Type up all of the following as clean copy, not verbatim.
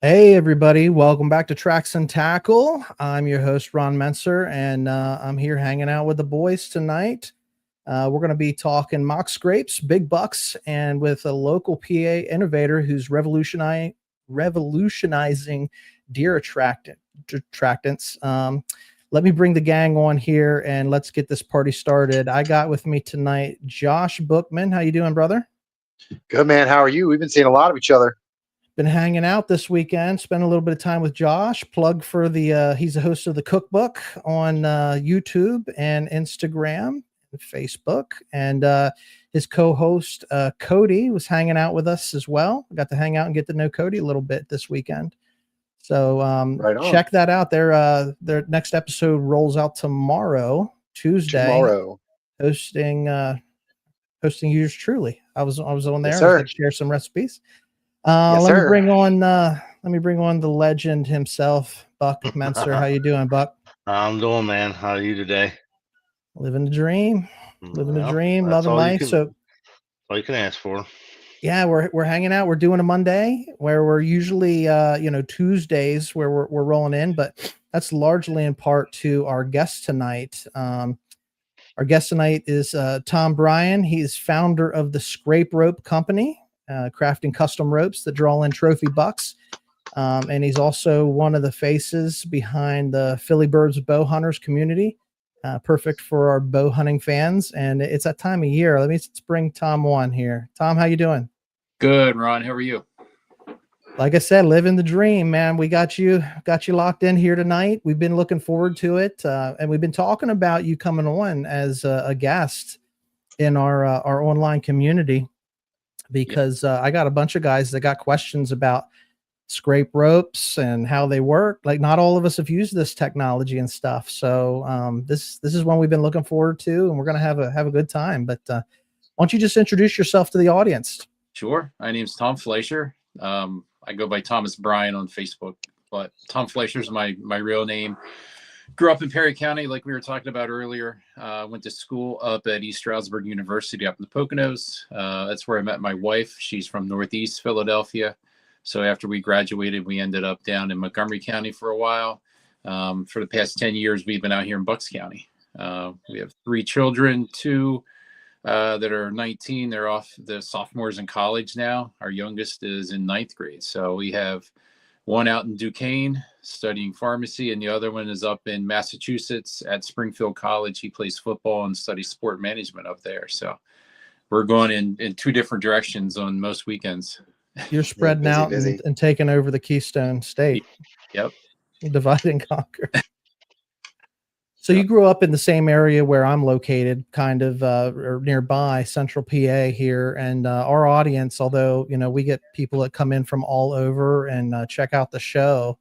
Hey everybody, welcome back to Tracks and Tackle. I'm your host Ron Mentzer, and I'm here hanging out with the boys tonight. We're going to be talking mock scrapes, big bucks, and with a local PA innovator who's revolutionizing deer attractants. Let me bring the gang on here and let's get this party started. I got with me tonight Josh Bookman. How you doing, brother? Good, man. How are you? We've been seeing a lot of each other. Been hanging out this weekend, spent a little bit of time with Josh. Plug for the he's the host of the cookbook on YouTube and Instagram and Facebook, and his co-host Cody was hanging out with us as well. I got to hang out and get to know Cody a little bit this weekend. So Right on. check that out. Their next episode rolls out tomorrow, Tuesday. Hosting yours truly. I was on there. Yes, I was sir. going to share some recipes. Yes, Let me sir. bring on the legend himself, Buck Mentzer. How you doing, Buck? I'm doing, man. How are you today? Living the dream, loving That's life. So all you can ask for. yeah, we're hanging out. We're doing a Monday where we're usually Tuesdays where we're rolling in, but that's largely in part to our guest tonight. Our guest tonight is Tom Bryan. He's founder of the Scrape Rope Company, crafting custom ropes that draw in trophy bucks. And he's also one of the faces behind the Philly Burbs Bowhunters community. Perfect for our bow hunting fans. And it's that time of year. Let's bring Tom on here. Tom, how you doing? Good, Ron. How are you? Like I said, living the dream, man. We got you locked in here tonight. We've been looking forward to it. And we've been talking about you coming on as a guest in our online community because I got a bunch of guys that got questions about scrape ropes and how they work. Like not all of us have used this technology and stuff. So this is one we've been looking forward to, and we're going to have a good time. But why don't you just introduce yourself to the audience? Sure. My name's Tom Fleisher. I go by Thomas Bryan on Facebook, but Tom Fleisher is my real name. Grew up in Perry County, like we were talking about earlier. Went to school up at East Stroudsburg University up in the Poconos. That's where I met my wife. She's from Northeast Philadelphia. So after we graduated, we ended up down in Montgomery County for a while. For the past 10 years, we've been out here in Bucks County. We have 3 children, 2 that are 19. They're off the sophomores in college now. Our youngest is in 9th grade. So we have one out in Duquesne studying pharmacy, and the other one is up in Massachusetts at Springfield College. He plays football and studies sport management up there. So we're going in 2 different directions on most weekends. You're spreading out and taking over the Keystone State. Yep. Divide and conquer. So you grew up in the same area where I'm located, kind of or nearby, Central PA here. And our audience, although, we get people that come in from all over and check out the show,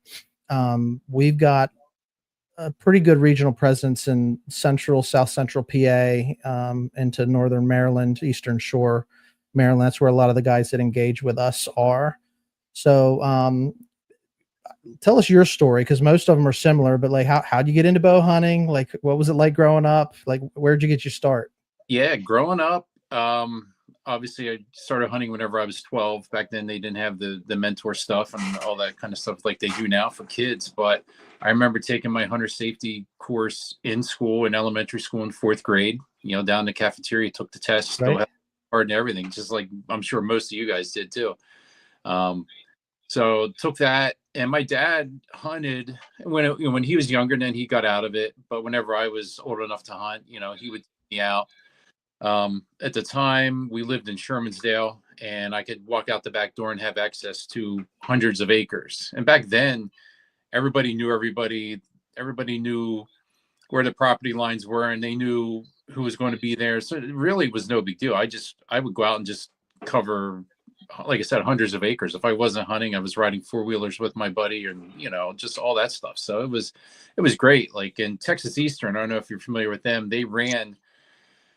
we've got a pretty good regional presence in South Central PA, into Northern Maryland, Eastern Shore, Maryland. That's where a lot of the guys that engage with us are. So tell us your story, because most of them are similar, but like how'd you get into bow hunting? Like what was it like growing up? Like where'd you get your start? Yeah, growing up, obviously I started hunting whenever I was 12. Back then they didn't have the mentor stuff and all that kind of stuff like they do now for kids. But I remember taking my hunter safety course in school, in elementary school, in 4th grade, down in the cafeteria, took the test, still had hard and everything, just like I'm sure most of you guys did too. So took that, and my dad hunted when he was younger, and then he got out of it. But whenever I was old enough to hunt, he would take me out. At the time, we lived in Shermansdale, and I could walk out the back door and have access to hundreds of acres. And back then, everybody knew everybody. Everybody knew where the property lines were, and they knew who was going to be there. So it really was no big deal. I would go out and just cover, like I said, hundreds of acres. If I wasn't hunting, I was riding 4-wheelers with my buddy, and just all that stuff. So it was great. Like in Texas Eastern, I don't know if you're familiar with them. They ran,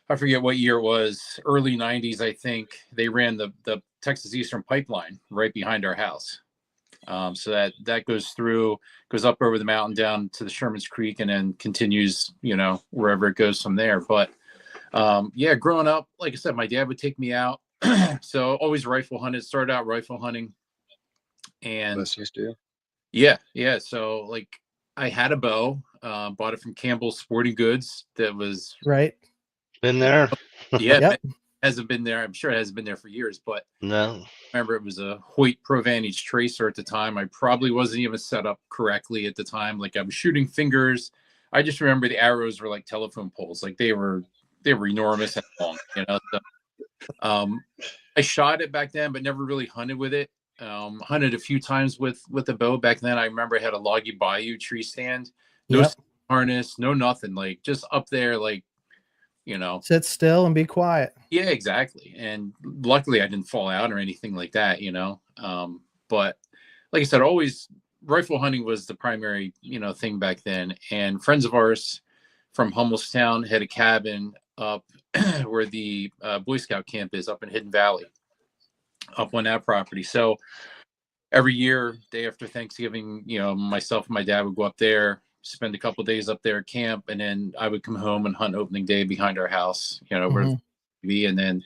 I forget what year it was, early 90s, I think. They ran the Texas Eastern pipeline right behind our house. So that goes up over the mountain down to the Sherman's Creek, and then continues, wherever it goes from there. But growing up, like I said, my dad would take me out. So always rifle hunted, started out rifle hunting. And Most used to. yeah. So like I had a bow, bought it from Campbell's Sporting Goods. That was Right. Been there? yeah, Yep. hasn't been there. I'm sure it hasn't been there for years, but No. remember it was a Hoyt Pro Vantage Tracer at the time. I probably wasn't even set up correctly at the time. Like I was shooting fingers. I just remember the arrows were like telephone poles. Like they were enormous and long, you know. So, I shot it back then, but never really hunted with it. Hunted a few times with the bow back then. I remember I had a Loggy Bayou tree stand, no Yep. harness, no nothing, like just up there, like, you know. Sit still and be quiet. Yeah, exactly. And luckily I didn't fall out or anything like that, you know. But like I said, always rifle hunting was the primary, you know, thing back then. And friends of ours from Hummelstown had a cabin up where the Boy Scout camp is up in Hidden Valley, up on that property. So every year, day after Thanksgiving, you know, myself and my dad would go up there, spend a couple of days up there at camp, and then I would come home and hunt opening day behind our house, you know, where TV. And then,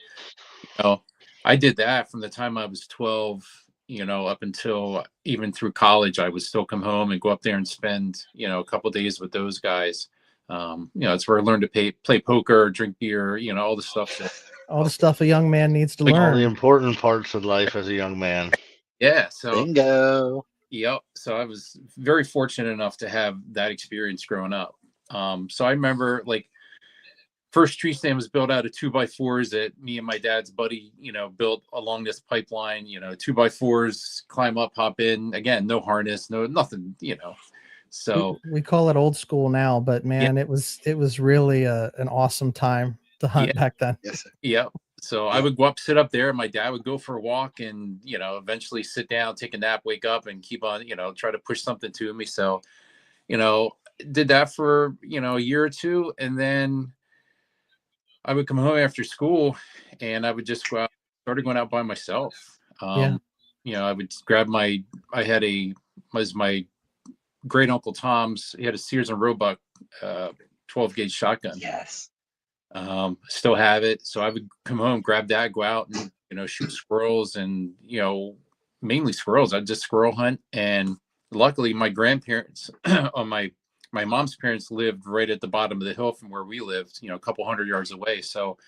you know, I did that from the time I was 12, you know, up until even through college. I would still come home and go up there and spend, you know, a couple of days with those guys. You know, it's where I learned to play poker, drink beer, you know, all the stuff that All the stuff a young man needs to Like All learn. the important parts of life as a young man. yeah. So Bingo. yep. So I was very fortunate enough to have that experience growing up. So I remember like first tree stand was built out of 2x4s that me and my dad's buddy, you know, built along this pipeline, you know, 2x4s, climb up, hop in, again, no harness, no, nothing, you know. So We call it old school now, but man, it was really an awesome time to hunt back then. Yes, sir. yeah. So I would go up, sit up there, and my dad would go for a walk and, you know, eventually sit down, take a nap, wake up and keep on, you know, try to push something to me. So, you know, did that for, you know, a year or two. And then I would come home after school and I would just go out, started going out by myself. Yeah. You know, I would grab was my great uncle Tom's, he had a Sears and Roebuck 12 gauge shotgun. Yes. Still have it. So I would come home, grab that, go out and, you know, shoot squirrels and, you know, mainly squirrels. I'd just squirrel hunt. And luckily my grandparents on my mom's parents lived right at the bottom of the hill from where we lived, you know, a couple hundred yards away. So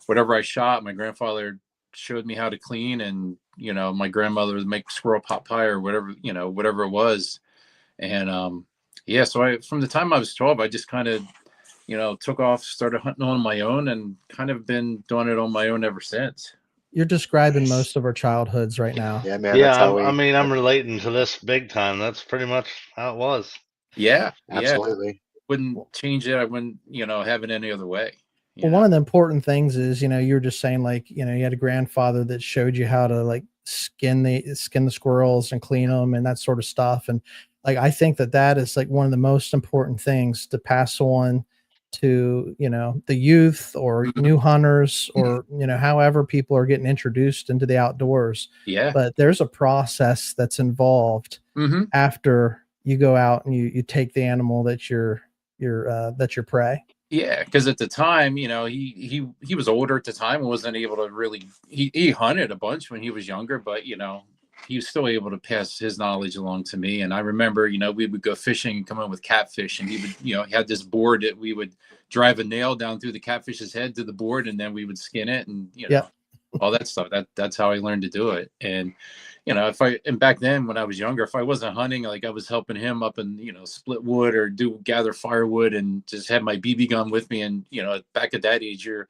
whatever I shot, my grandfather showed me how to clean, and, you know, my grandmother would make squirrel pot pie or whatever, you know, whatever it was. And yeah, so from the time I was 12, I just kind of, you know, took off, started hunting on my own, and kind of been doing it on my own ever since. You're describing most of our childhoods right now. Yeah, man. Yeah, That's how I'm relating to this big time. That's pretty much how it was. Yeah. absolutely. Wouldn't change it. I wouldn't, you know, have it any other way. Well, one of the important things is, you know, you were just saying, like, you know, you had a grandfather that showed you how to like skin the squirrels and clean them and that sort of stuff. And like, I think that is like one of the most important things to pass on to, you know, the youth or new hunters, or, you know, however people are getting introduced into the outdoors. Yeah. But there's a process that's involved after you go out and you take the animal that's your prey. Yeah, because at the time, you know, he was older at the time and wasn't able to really. He hunted a bunch when he was younger, but, you know, he was still able to pass his knowledge along to me. And I remember, you know, we would go fishing and come in with catfish, and he would, you know, he had this board that we would drive a nail down through the catfish's head to the board, and then we would skin it, and, you know, all that stuff. That's how I learned to do it. And, you know, and back then when I was younger, if I wasn't hunting, like I was helping him up and, you know, split wood or gather firewood and just had my BB gun with me. And, you know, back at that age, you're,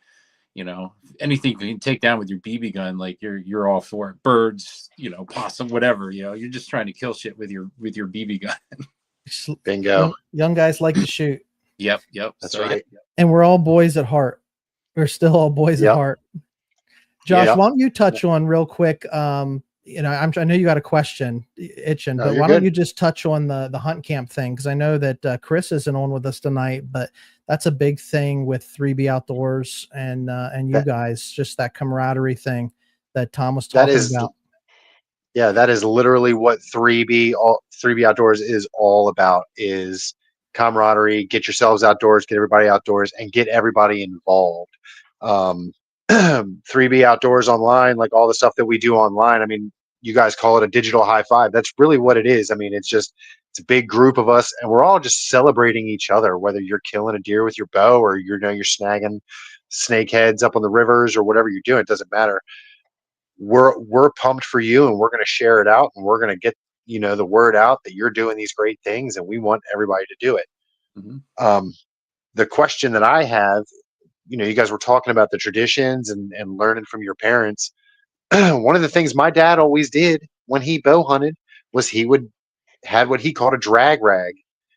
you know, anything you can take down with your BB gun, like you're all for it. Birds, you know, possum, whatever, you know, you're just trying to kill shit with your BB gun. Bingo. Young guys like to shoot. Yep. That's right. And we're all boys at heart. We're still all boys at heart. Josh, why don't you touch on real quick? You know, I know you got a question itching, but why don't you just touch on the hunt camp thing? Because I know that Chris isn't on with us tonight, but that's a big thing with 3B Outdoors and you guys, just that camaraderie thing that Tom was talking about. Yeah, that is literally what 3B Outdoors is all about, is camaraderie. Get yourselves outdoors, get everybody outdoors, and get everybody involved. 3B Outdoors online, like all the stuff that we do online. I mean, you guys call it a digital high five. That's really what it is. I mean, it's a big group of us, and we're all just celebrating each other, whether you're killing a deer with your bow or you're snagging snakeheads up on the rivers or whatever you're doing. It doesn't matter. We're pumped for you, and we're going to share it out, and we're going to get the word out that you're doing these great things, and we want everybody to do it. The question that I have, you guys were talking about the traditions and learning from your parents. One of the things my dad always did when he bow hunted was he had what he called a drag rag.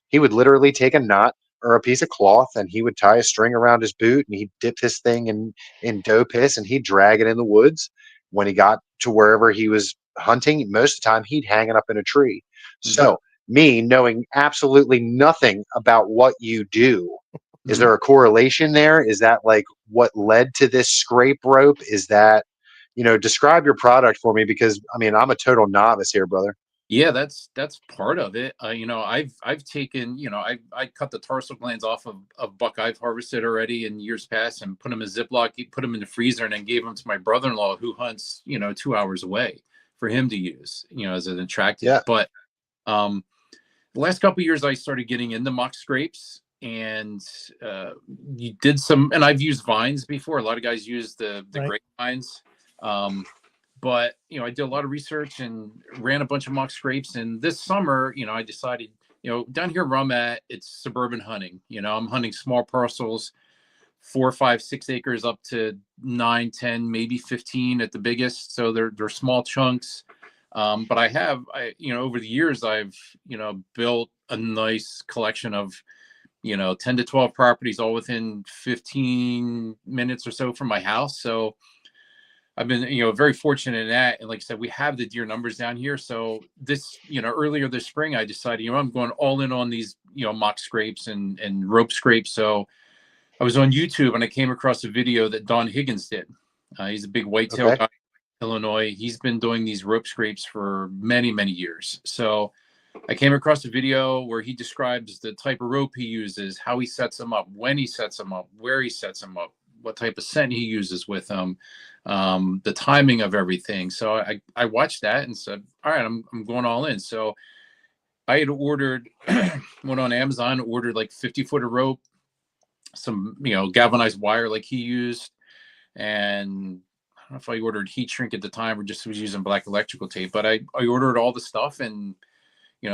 He would literally take a knot or a piece of cloth, and he would tie a string around his boot, and he'd dip this thing in doe piss, and he'd drag it in the woods. When he got to wherever he was hunting, most of the time he'd hang it up in a tree. So me knowing absolutely nothing about what you do, is there a correlation there? Is that like what led to this scrape rope? Is that, describe your product for me, because I mean, I'm a total novice here, brother. Yeah, that's part of it. I've taken, I cut the tarsal glands off of buck I've harvested already in years past and put them in Ziploc, put them in the freezer, and then gave them to my brother-in-law who hunts, 2 hours away, for him to use, as an attractive. Yeah. But the last couple of years, I started getting into mock scrapes, and you did some, and I've used vines before. A lot of guys use the Right. grapevines. But, I did a lot of research and ran a bunch of mock scrapes. And this summer, I decided, down here where I'm at, it's suburban hunting. I'm hunting small parcels, 4, 5, 6 acres up to 9, 10, maybe 15 at the biggest. So they're small chunks. But I over the years, I've, built a nice collection of, 10 to 12 properties, all within 15 minutes or so from my house. So I've been, very fortunate in that. And like I said, we have the deer numbers down here. So this, earlier this spring, I decided, I'm going all in on these, mock scrapes and rope scrapes. So I was on YouTube and I came across a video that Don Higgins did. He's a big whitetail guy in Illinois. He's been doing these rope scrapes for many, many years. So I came across a video where he describes the type of rope he uses, how he sets them up, when he sets them up, where he sets them up, what type of scent he uses with them, the timing of everything. So I watched that and said, all right, I'm going all in. So I had ordered, went on Amazon, ordered like 50 foot of rope, some, galvanized wire like he used. And I don't know if I ordered heat shrink at the time or just was using black electrical tape, but I ordered all the stuff and,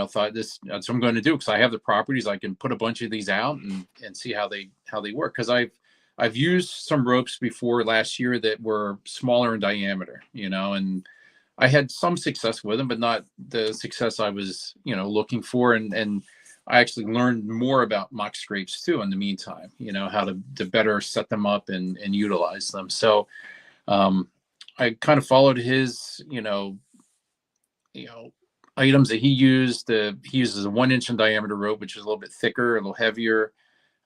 thought that's what I'm going to do. Cause I have the properties. I can put a bunch of these out and see how they work. Cause I've used some ropes before last year that were smaller in diameter, and I had some success with them, but not the success I was, looking for. And I actually learned more about mock scrapes too in the meantime, how to better set them up and utilize them. So I kind of followed his, items that he used. He uses a 1 inch in diameter rope, which is a little bit thicker, a little heavier,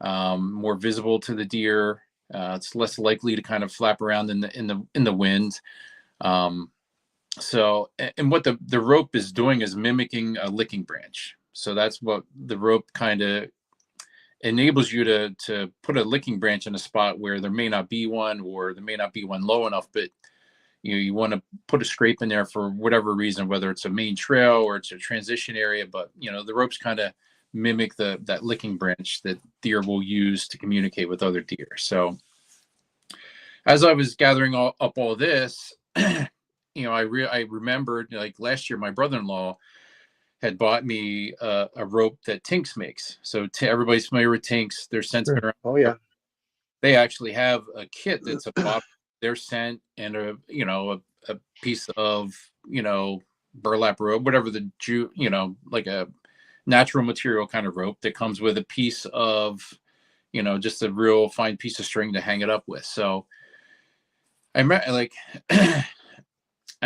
more visible to the deer. It's less likely to kind of flap around in the wind. So, and what the rope is doing is mimicking a licking branch. So that's what the rope kind of enables you to put a licking branch in a spot where there may not be one, or there may not be one low enough, but you want to put a scrape in there for whatever reason, whether it's a main trail or it's a transition area. But the ropes kind of mimic that licking branch that deer will use to communicate with other deer. So as I was gathering up all this, I remembered, like last year, my brother-in-law had bought me a rope that Tinks makes. So everybody's familiar with Tinks. Their scent's been around. Oh yeah. They actually have a kit that's a bottle of their scent and a piece of, burlap rope, whatever like a natural material kind of rope that comes with a piece of, just a real fine piece of string to hang it up with. So I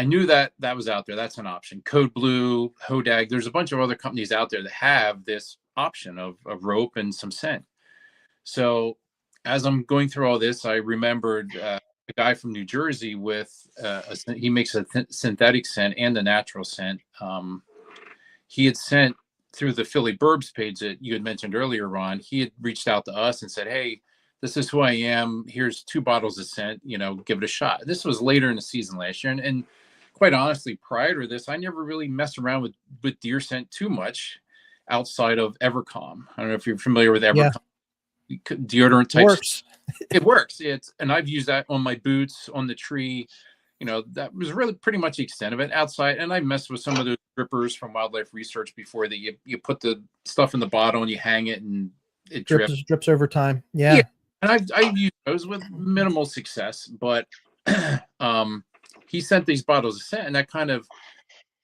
knew that was out there. That's an option. Code Blue, Hodag. There's a bunch of other companies out there that have this option of rope and some scent. So as I'm going through all this, I remembered a guy from New Jersey with he makes a synthetic scent and a natural scent. He had sent through the Philly Burbs page that you had mentioned earlier, Ron. He had reached out to us and said, hey, this is who I am. Here's 2 bottles of scent, give it a shot. This was later in the season last year. And quite honestly, prior to this, I never really messed around with deer scent too much outside of Evercom. I don't know if you're familiar with Yeah, Evercom deodorant types. works. It works. And I've used that on my boots, on the tree. That was really pretty much the extent of it outside. And I messed with some of those drippers from Wildlife Research before that you put the stuff in the bottle and you hang it and it drips. Drips over time. Yeah. Yeah. And I've used those with minimal success, but he sent these bottles of scent, and that kind of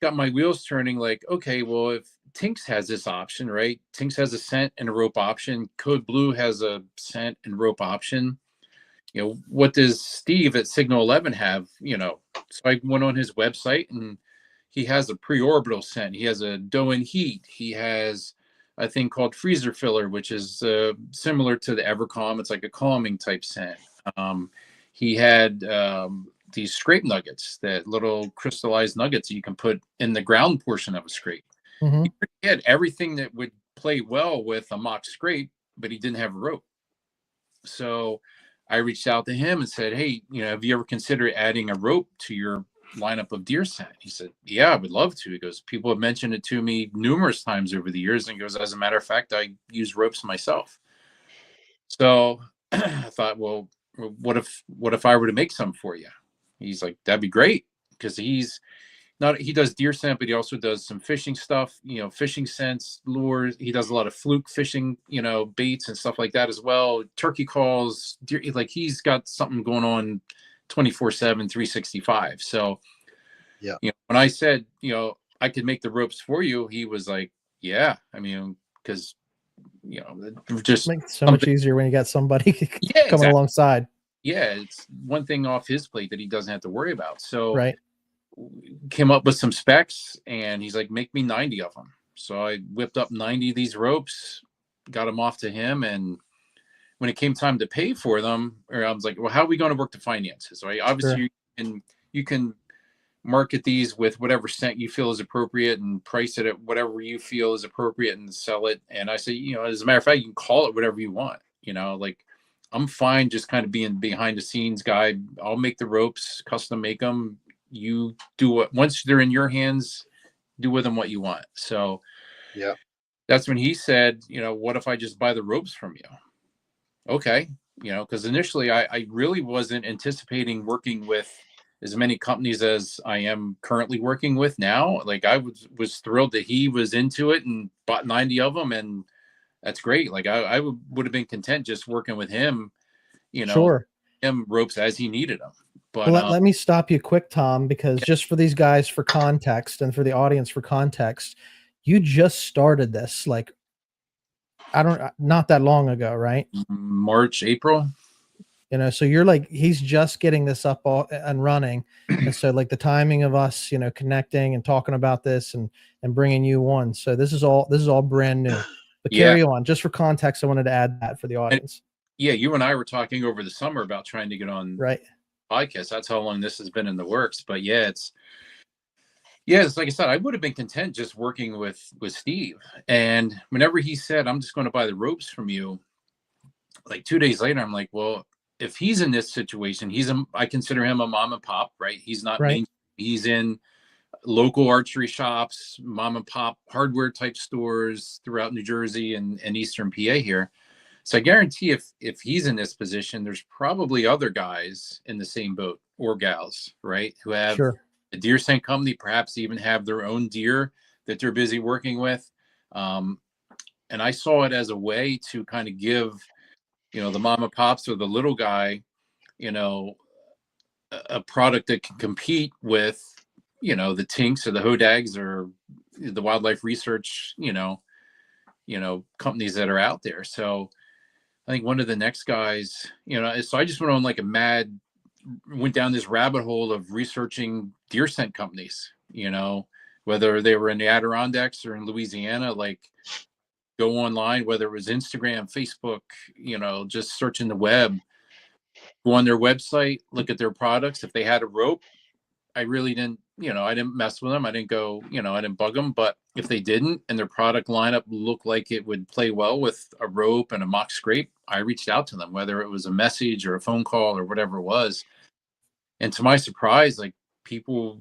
got my wheels turning. Like, okay, well, if Tinks has this option, right? Tinks has a scent and a rope option. Code Blue has a scent and rope option. What does Steve at Signal 11 have? So I went on his website, and he has a pre-orbital scent. He has a doe and heat. He has a thing called freezer filler, which is similar to the Evercom. It's like a calming type scent. He had these scrape nuggets, that little crystallized nuggets that you can put in the ground portion of a scrape. Mm-hmm. He had everything that would play well with a mock scrape, but he didn't have a rope. So I reached out to him and said, hey, have you ever considered adding a rope to your lineup of deer scent? He said, yeah, I would love to. He goes, people have mentioned it to me numerous times over the years. And he goes, as a matter of fact, I use ropes myself. So I thought, well, what if I were to make some for you? He's like, that'd be great. Because he does deer scent, but he also does some fishing stuff, fishing scents, lures. He does a lot of fluke fishing, baits and stuff like that as well. Turkey calls, deer, like he's got something going on 24/7, 365. So, yeah, when I said, I could make the ropes for you, he was like, yeah, because, just makes it so much easier when you got somebody coming alongside. Yeah. It's one thing off his plate that he doesn't have to worry about. So, right. Came up with some specs, and he's like, make me 90 of them. So I whipped up 90 of these ropes, got them off to him. And when it came time to pay for them, I was like, well, how are we going to work the finances? Right. Obviously, sure. you can market these with whatever scent you feel is appropriate and price it at whatever you feel is appropriate and sell it. And I say, as a matter of fact, you can call it whatever you want. Like, I'm fine just kind of being behind the scenes guy. I'll make the ropes, custom make them. You do it once they're in your hands, do with them what you want. So yeah, that's when he said, what if I just buy the ropes from you? Okay. Because initially I really wasn't anticipating working with as many companies as I am currently working with now. Like, I was thrilled that he was into it and bought 90 of them. And that's great. Like, I would have been content just working with him, sure. him ropes as he needed them. But let me stop you quick, Tom, because just for these guys, for context, and for the audience for context, you just started this, like, not that long ago, right? March, April. So you're like, he's just getting this up and running. And so, like, the timing of us, connecting and talking about this and bringing you on. So this is all brand new, but carry on. Just for context, I wanted to add that for the audience. You and I were talking over the summer about trying to get on right podcast. That's how long this has been in the works. But it's like I said, I would have been content just working with Steve. And whenever he said, I'm just going to buy the ropes from you, like 2 days later, I'm like, well, if he's in this situation, I consider him a mom and pop, right? He's not main, he's in local archery shops, mom and pop hardware type stores throughout New Jersey and Eastern PA here. So I guarantee if he's in this position, there's probably other guys in the same boat, or gals, right, who have a deer scent company, perhaps even have their own deer that they're busy working with. And I saw it as a way to kind of give, the mom and pops or the little guy, a product that can compete with, the Tinks or the Hodags or the Wildlife Research, companies that are out there. So I think one of the next guys, so I just went on like went down this rabbit hole of researching deer scent companies, whether they were in the Adirondacks or in Louisiana, like go online, whether it was Instagram, Facebook, just searching the web, go on their website, look at their products. If they had a rope, I really didn't, I didn't mess with them. I didn't go, I didn't bug them. But if they didn't and their product lineup looked like it would play well with a rope and a mock scrape, I reached out to them, whether it was a message or a phone call or whatever it was. And to my surprise, like, people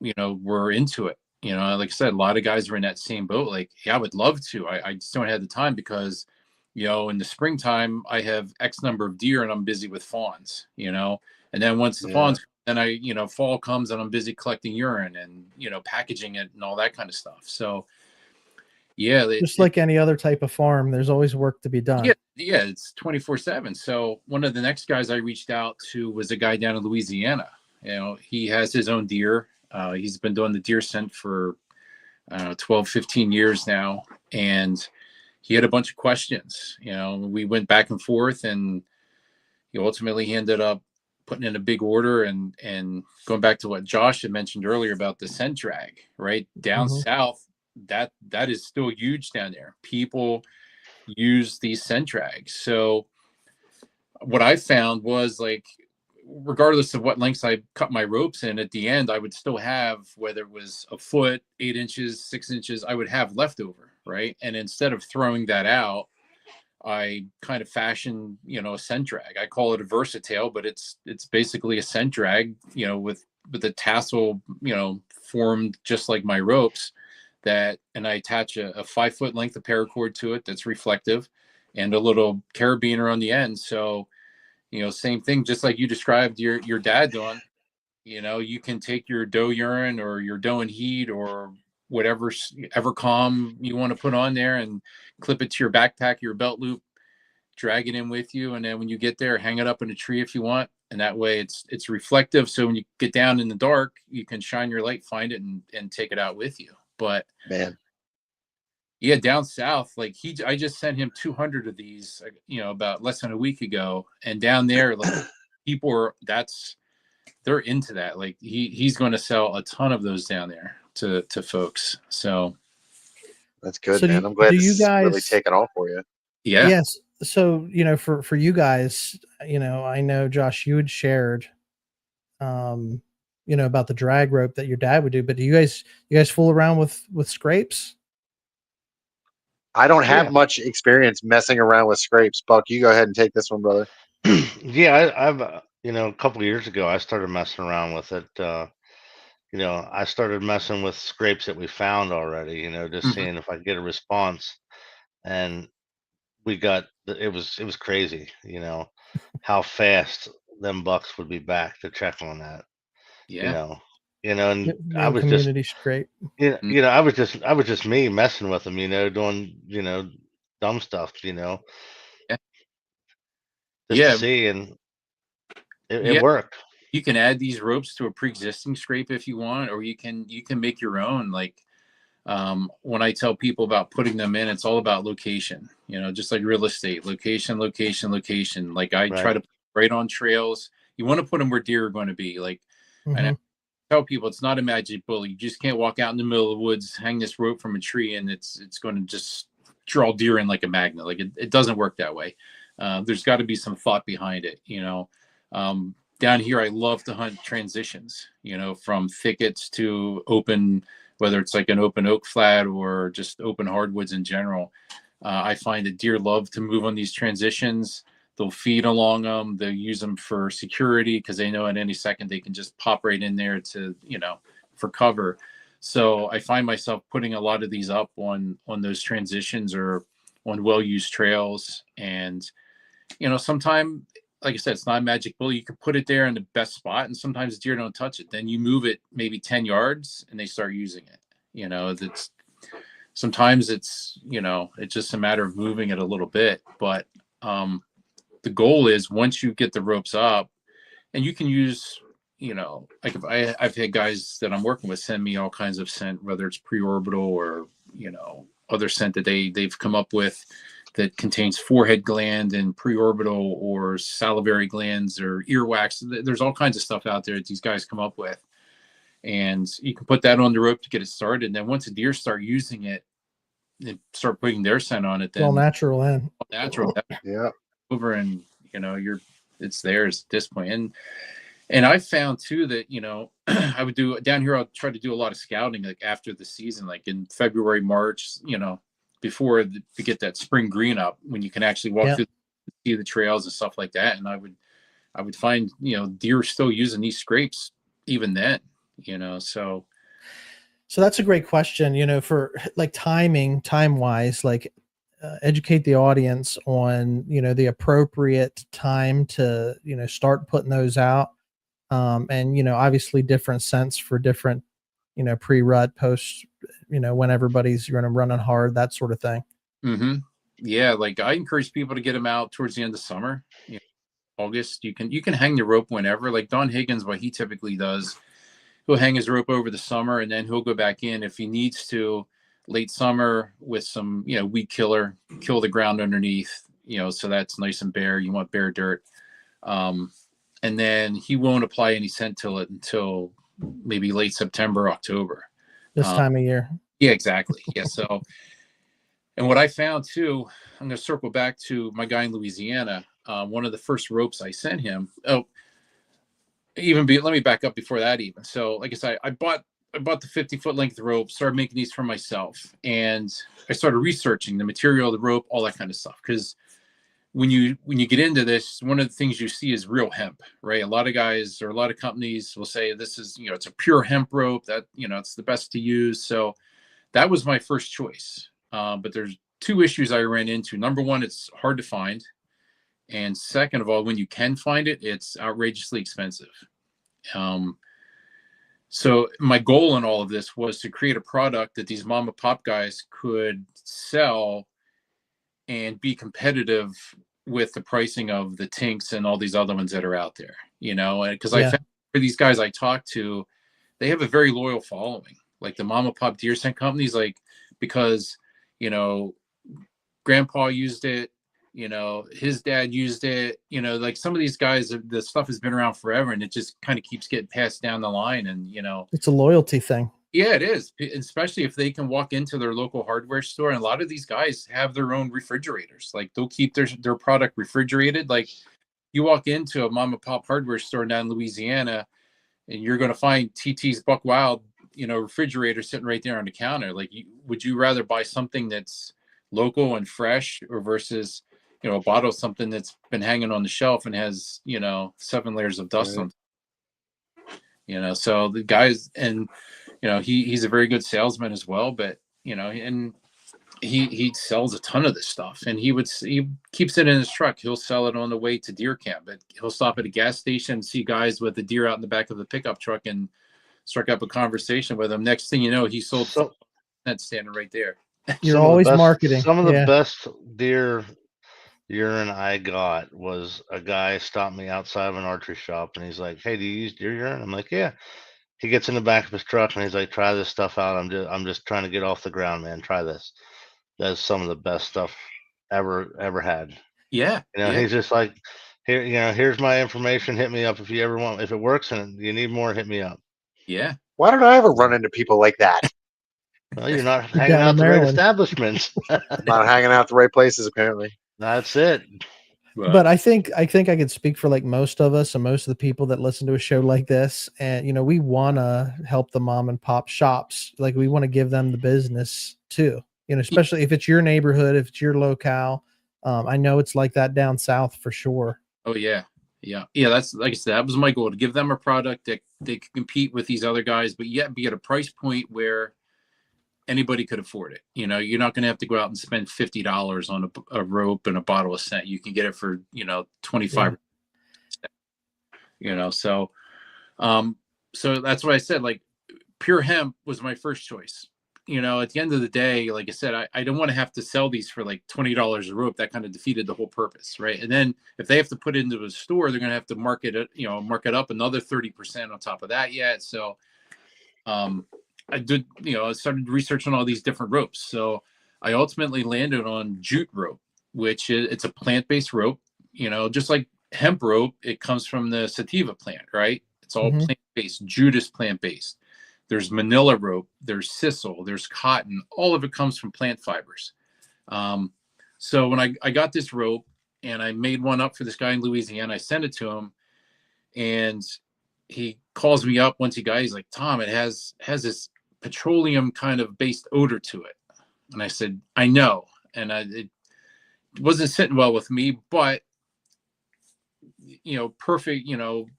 were into it. Like I said, a lot of guys were in that same boat. Like, yeah, I would love to. I just don't have the time because, in the springtime I have X number of deer and I'm busy with fawns, and then once the fawns, then fall comes and I'm busy collecting urine and, packaging it and all that kind of stuff. So yeah, just like any other type of farm, there's always work to be done. Yeah, it's 24/7. So one of the next guys I reached out to was a guy down in Louisiana. He has his own deer. He's been doing the deer scent for 12, 15 years now. And he had a bunch of questions. We went back and forth, and ultimately he ended up putting in a big order and going back to what Josh had mentioned earlier about the scent drag, right? Down south, that is still huge down there. People use these scent drags. So what I found was, like, regardless of what lengths I cut my ropes in, at the end, I would still have, whether it was a foot, 8 inches, 6 inches, I would have leftover, right? And instead of throwing that out, I kind of fashioned, a scent drag. I call it a versatile, but it's basically a scent drag, with a tassel, formed just like my ropes, and I attach a 5-foot length of paracord to it that's reflective, and a little carabiner on the end. So, same thing, just like you described your dad doing. You can take your doe urine or your doe and heat or whatever Evercalm you want to put on there and clip it to your backpack, your belt loop, drag it in with you, and then when you get there, hang it up in a tree if you want. And that way it's reflective, so when you get down in the dark, you can shine your light, find it, and take it out with you. But man, yeah, down south, like I just sent him 200 of these, about less than a week ago. And down there, like, people they're into that. Like, he's going to sell a ton of those down there to folks. So that's good, So man. I'm glad do this you is guys really taking off for you. yeah. Yes. So, for you guys, I know Josh, you had shared, about the drag rope that your dad would do, but do you guys fool around with scrapes? I don't have Yeah. much experience messing around with scrapes. Buck, you go ahead and take this one, brother. Yeah, I've a couple of years ago I started messing around with it. I started messing with scrapes that we found already. Just Mhm. seeing if I could get a response, and we got it was crazy. How fast them bucks would be back to check on that. You Yeah. know, and The I old was just community scrape. I was just me messing with them. Doing dumb stuff. Yeah. Just to Yeah. see, and it Yeah. worked. You can add these ropes to a pre-existing scrape if you want, or you can make your own. Like, when I tell people about putting them in, it's all about location, just like real estate, location, location, location. Like, I try Right. to put right on trails. You want to put them where deer are going to be. Like, and I Mhm. tell people it's not a magic bullet. You just can't walk out in the middle of the woods, hang this rope from a tree, and it's going to just draw deer in like a magnet. Like, it doesn't work that way. There's got to be some thought behind it. Down here, I love to hunt transitions, from thickets to open, whether it's like an open oak flat or just open hardwoods in general. I find that deer love to move on these transitions. They'll feed along them. They'll use them for security because they know at any second they can just pop right in there for cover. So I find myself putting a lot of these up on those transitions or on well-used trails. And, sometimes, like I said, it's not a magic bullet. You can put it there in the best spot, and sometimes deer don't touch it. Then you move it maybe 10 yards and they start using it. That's sometimes it's just a matter of moving it a little bit. But the goal is, once you get the ropes up, and you can use, like, if I've had guys that I'm working with send me all kinds of scent, whether it's pre-orbital or, other scent that they've come up with that contains forehead gland and pre-orbital or salivary glands or earwax. There's all kinds of stuff out there that these guys come up with. And you can put that on the rope to get it started. And then once the deer start using it and start putting their scent on it, It's all then natural in. natural Yeah. over, and it's theirs at this point. And I found too that, I would do down here, I'll try to do a lot of scouting, like after the season, like in February, March, before to get that spring green up, when you can actually walk through, see the trails and stuff like that. And I would find, deer still using these scrapes even then, So that's a great question, for like time wise, like educate the audience on, the appropriate time to, start putting those out. And, obviously different scents for different, pre-rut, post, when everybody's running hard, that sort of thing. mm-hmm. Yeah, like I encourage people to get them out towards the end of summer. August, you can hang the rope whenever. Like Don Higgins, what he typically does, he'll hang his rope over the summer and then he'll go back in if he needs to late summer with some, weed killer, kill the ground underneath, so that's nice and bare. You want bare dirt. And then he won't apply any scent to it until maybe late September, October. This time of year. Yeah, exactly. Yeah. So, and what I found too, I'm going to circle back to my guy in Louisiana. One of the first ropes I sent him. Let me back up before that even. So, like I said, I bought the 50-foot length rope, started making these for myself, and I started researching the material, the rope, all that kind of stuff. Because when you get into this, one of the things you see is real hemp, right? A lot of guys or a lot of companies will say this is, it's a pure hemp rope that, it's the best to use. So that was my first choice. But there's two issues I ran into. Number one, it's hard to find. And second of all, when you can find it, it's outrageously expensive. So my goal in all of this was to create a product that these mom and pop guys could sell and be competitive with the pricing of the Tinks and all these other ones that are out there, because I found for these guys I talked to, they have a very loyal following, like the mom and pop deer scent companies, like, because, grandpa used it, his dad used it, like some of these guys, the stuff has been around forever and it just kind of keeps getting passed down the line. And, it's a loyalty thing. Yeah, it is. Especially if they can walk into their local hardware store. And a lot of these guys have their own refrigerators. Like they'll keep their product refrigerated. Like you walk into a mom and pop hardware store down in Louisiana and you're going to find TT's Buck Wild, refrigerator sitting right there on the counter. Like, would you rather buy something that's local and fresh or versus, a bottle of something that's been hanging on the shelf and has, 7 layers of dust on it? So the guys, and, he's a very good salesman as well, but, and he sells a ton of this stuff and he keeps it in his truck. He'll sell it on the way to deer camp, but he'll stop at a gas station and see guys with the deer out in the back of the pickup truck and strike up a conversation with them. Next thing you know, he sold that standing right there. You're always marketing. Some of the best deer urine I got was a guy stopped me outside of an archery shop and he's like, "Hey, do you use deer urine?" I'm like, "Yeah." He gets in the back of his truck and he's like, "Try this stuff out. I'm just trying to get off the ground, man. Try this." That's some of the best stuff ever had. Yeah. He's just like, "Here, here's my information. Hit me up if you ever want. If it works and you need more, hit me up." Yeah. Why don't I ever run into people like that? Well, you're not hanging out the right establishments. Not hanging out the right places, apparently. That's it. But I think I could speak for like most of us and most of the people that listen to a show like this. And, we want to help the mom and pop shops. Like we want to give them the business too, especially if it's your neighborhood, if it's your locale. I know it's like that down south for sure. Oh yeah. Yeah. Yeah. That's, like I said, that was my goal, to give them a product that they can compete with these other guys, but yet be at a price point where anybody could afford it. You're not going to have to go out and spend $50 on a rope and a bottle of scent. You can get it for, 25. Yeah. So that's what I said. Like pure hemp was my first choice. At the end of the day, like I said, I don't want to have to sell these for like $20 a rope. That kind of defeated the whole purpose, right? And then if they have to put it into a store, they're going to have to mark it up another 30% on top of that yet. So, I did, I started researching all these different ropes. So I ultimately landed on jute rope, which it's a plant-based rope, just like hemp rope. It comes from the sativa plant, right? It's all plant-based. Jute is plant-based. There's manila rope, there's sisal, there's cotton. All of it comes from plant fibers. So when I got this rope and I made one up for this guy in Louisiana, I sent it to him and he calls me up once he got, he's like, "Tom, it has this petroleum kind of based odor to it." And I said, "I know." And it wasn't sitting well with me, but perfect,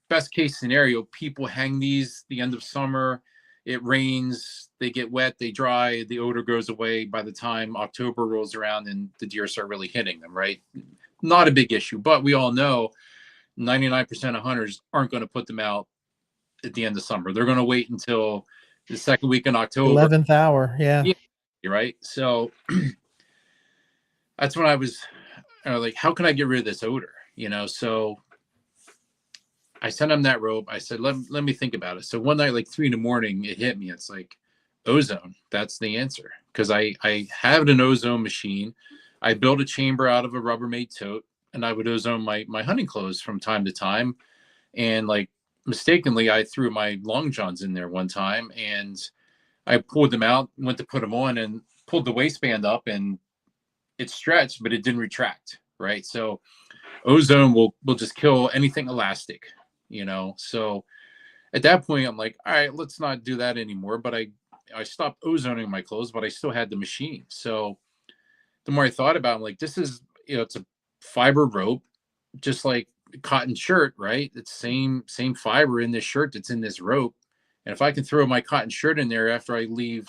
best case scenario, people hang these the end of summer, it rains, they get wet, they dry, the odor goes away by the time October rolls around and the deer start really hitting them, right? Not a big issue, but we all know 99% of hunters aren't going to put them out at the end of summer. They're going to wait until the second week in October. 11th hour. Yeah. Right. So that's when I was like, how can I get rid of this odor? So I sent him that rope. I said, let me think about it. So one night, like 3 a.m, it hit me. It's like ozone. That's the answer. Because I have an ozone machine. I built a chamber out of a Rubbermaid tote, and I would ozone my hunting clothes from time to time. And like mistakenly, I threw my long johns in there one time, and I pulled them out, went to put them on, and pulled the waistband up, and it stretched, but it didn't retract. Right. So ozone will just kill anything elastic, So at that point, I'm like, all right, let's not do that anymore. But I stopped ozoning my clothes, but I still had the machine. So the more I thought about it, I'm like, this is, it's a fiber rope, just like cotton shirt, right? It's same fiber in this shirt that's in this rope. And if I can throw my cotton shirt in there after I leave,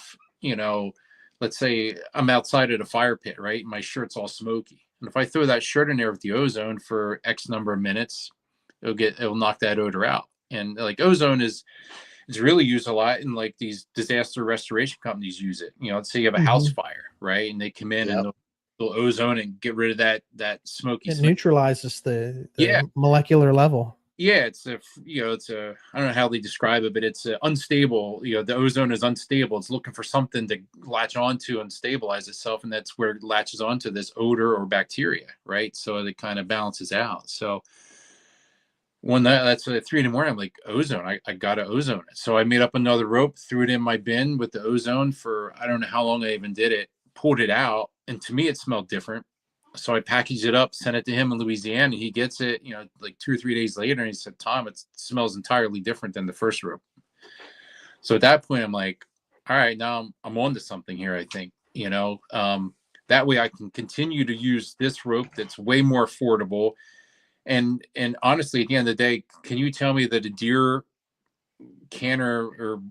let's say I'm outside at a fire pit, right? My shirt's all smoky. And if I throw that shirt in there with the ozone for X number of minutes, it'll knock that odor out. And like ozone is really used a lot in like these disaster restoration companies use it. Let's say you have a house fire, right? And they come in and they'll ozone and get rid of that smoky. It neutralizes the molecular level. Yeah, it's a I don't know how they describe it, but it's unstable. The ozone is unstable. It's looking for something to latch onto and stabilize itself, and that's where it latches onto this odor or bacteria, right? So it kind of balances out. So one night, that's at 3 a.m, I'm like, ozone. I gotta ozone it. So I made up another rope, threw it in my bin with the ozone for I don't know how long I even did it. Pulled it out, and to me, it smelled different. So I packaged it up, sent it to him in Louisiana. He gets it, like 2 or 3 days later. And he said, Tom, it smells entirely different than the first rope. So at that point, I'm like, all right, now I'm on to something here, I think, that way I can continue to use this rope that's way more affordable. And honestly, at the end of the day, can you tell me that a deer can or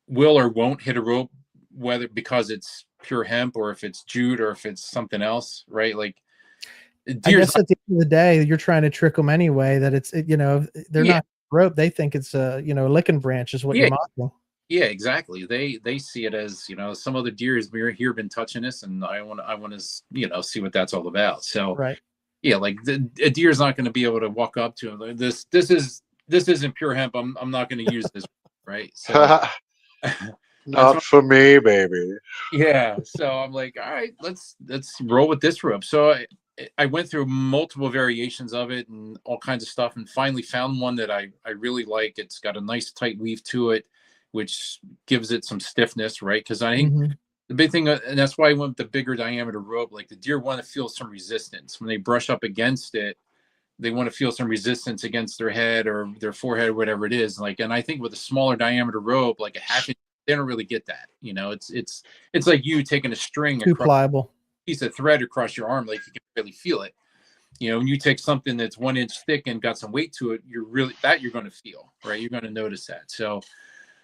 will or won't hit a rope, whether because it's pure hemp or if it's jute or if it's something else, right? Like, I guess at the end of the day, you're trying to trick them anyway. That it's they're not rope. They think it's a licking branch is what you're mocking. Yeah, exactly. They see it as some other deer has been here, been touching this, and I want to see what that's all about. So right, yeah, like a deer's not going to be able to walk up to him. This isn't pure hemp. I'm not going to use this, right? So not for me, baby. Yeah. So I'm like, all right, let's roll with this rope. So I went through multiple variations of it and all kinds of stuff, and finally found one that I really like. It's got a nice tight weave to it, which gives it some stiffness, right? Because I think the big thing, and that's why I went with the bigger diameter rope. Like the deer want to feel some resistance when they brush up against it. They want to feel some resistance against their head or their forehead, or whatever it is. Like, and I think with a smaller diameter rope, like a half inch, they don't really get that. It's like you taking a string, too pliable piece of thread across your arm, like you can really feel it. When you take something that's 1 inch thick and got some weight to it, you're going to feel, right? You're going to notice that. So,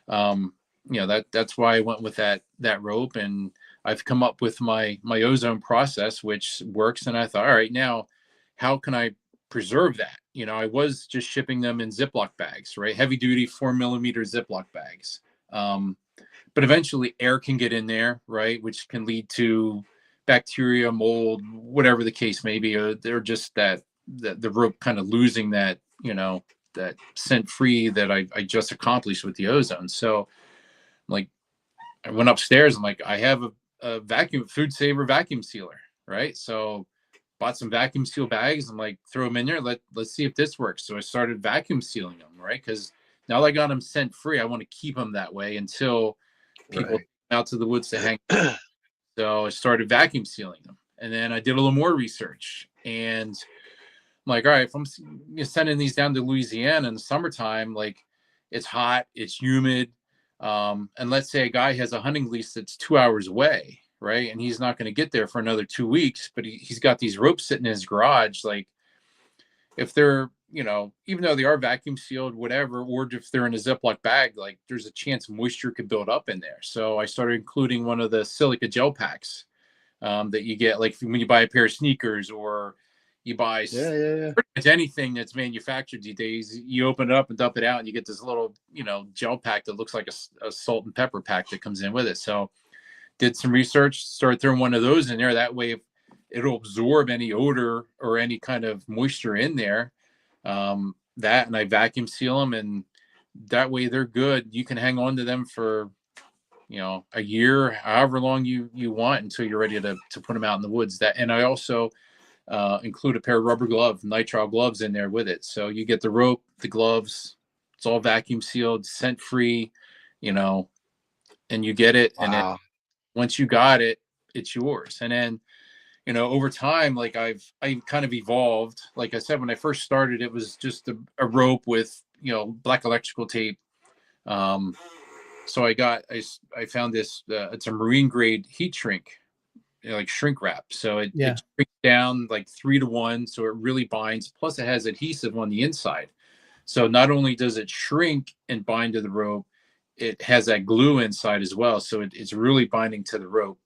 that's why I went with that rope, and I've come up with my ozone process, which works. And I thought, all right, now how can I preserve that? I was just shipping them in Ziploc bags, right? Heavy duty 4mm Ziploc bags. But eventually air can get in there, right? Which can lead to bacteria, mold, whatever the case may be. They're just that the rope kind of losing that, that scent free that I just accomplished with the ozone. So like I went upstairs. I'm like, I have a food saver vacuum sealer, right? So bought some vacuum seal bags. I'm like, throw them in there. Let's see if this works. So I started vacuum sealing them, right? Because now that I got them scent free, I want to keep them that way until people come out to the woods to hang. So I started vacuum sealing them, and then I did a little more research, and I'm like, all right, if I'm sending these down to Louisiana in the summertime, like it's hot, it's humid, and let's say a guy has a hunting lease that's 2 hours away, right? And he's not going to get there for another 2 weeks, but he's got these ropes sitting in his garage. Like if they're even though they are vacuum sealed, whatever, or if they're in a Ziploc bag, like there's a chance moisture could build up in there. So I started including one of the silica gel packs that you get, like when you buy a pair of sneakers, or you buy Yeah. pretty much anything that's manufactured these days. You open it up and dump it out, and you get this little, gel pack that looks like a salt and pepper pack that comes in with it. So did some research, started throwing one of those in there. That way, it'll absorb any odor or any kind of moisture in there. And I vacuum seal them, and that way they're good. You can hang on to them for a year, however long you want, until you're ready to put them out in the woods. And I also include a pair of rubber nitrile gloves in there with it. So you get the rope, the gloves, it's all vacuum sealed, scent free, and you get it. And then Wow. once you got it, it's yours. And then, over time, like I've kind of evolved. Like I said, when I first started, it was just a rope with, black electrical tape. So I found this, it's a marine grade heat shrink, like shrink wrap. So it shrinks down like 3-to-1. So it really binds. Plus it has adhesive on the inside. So not only does it shrink and bind to the rope, it has that glue inside as well. So it's really binding to the rope.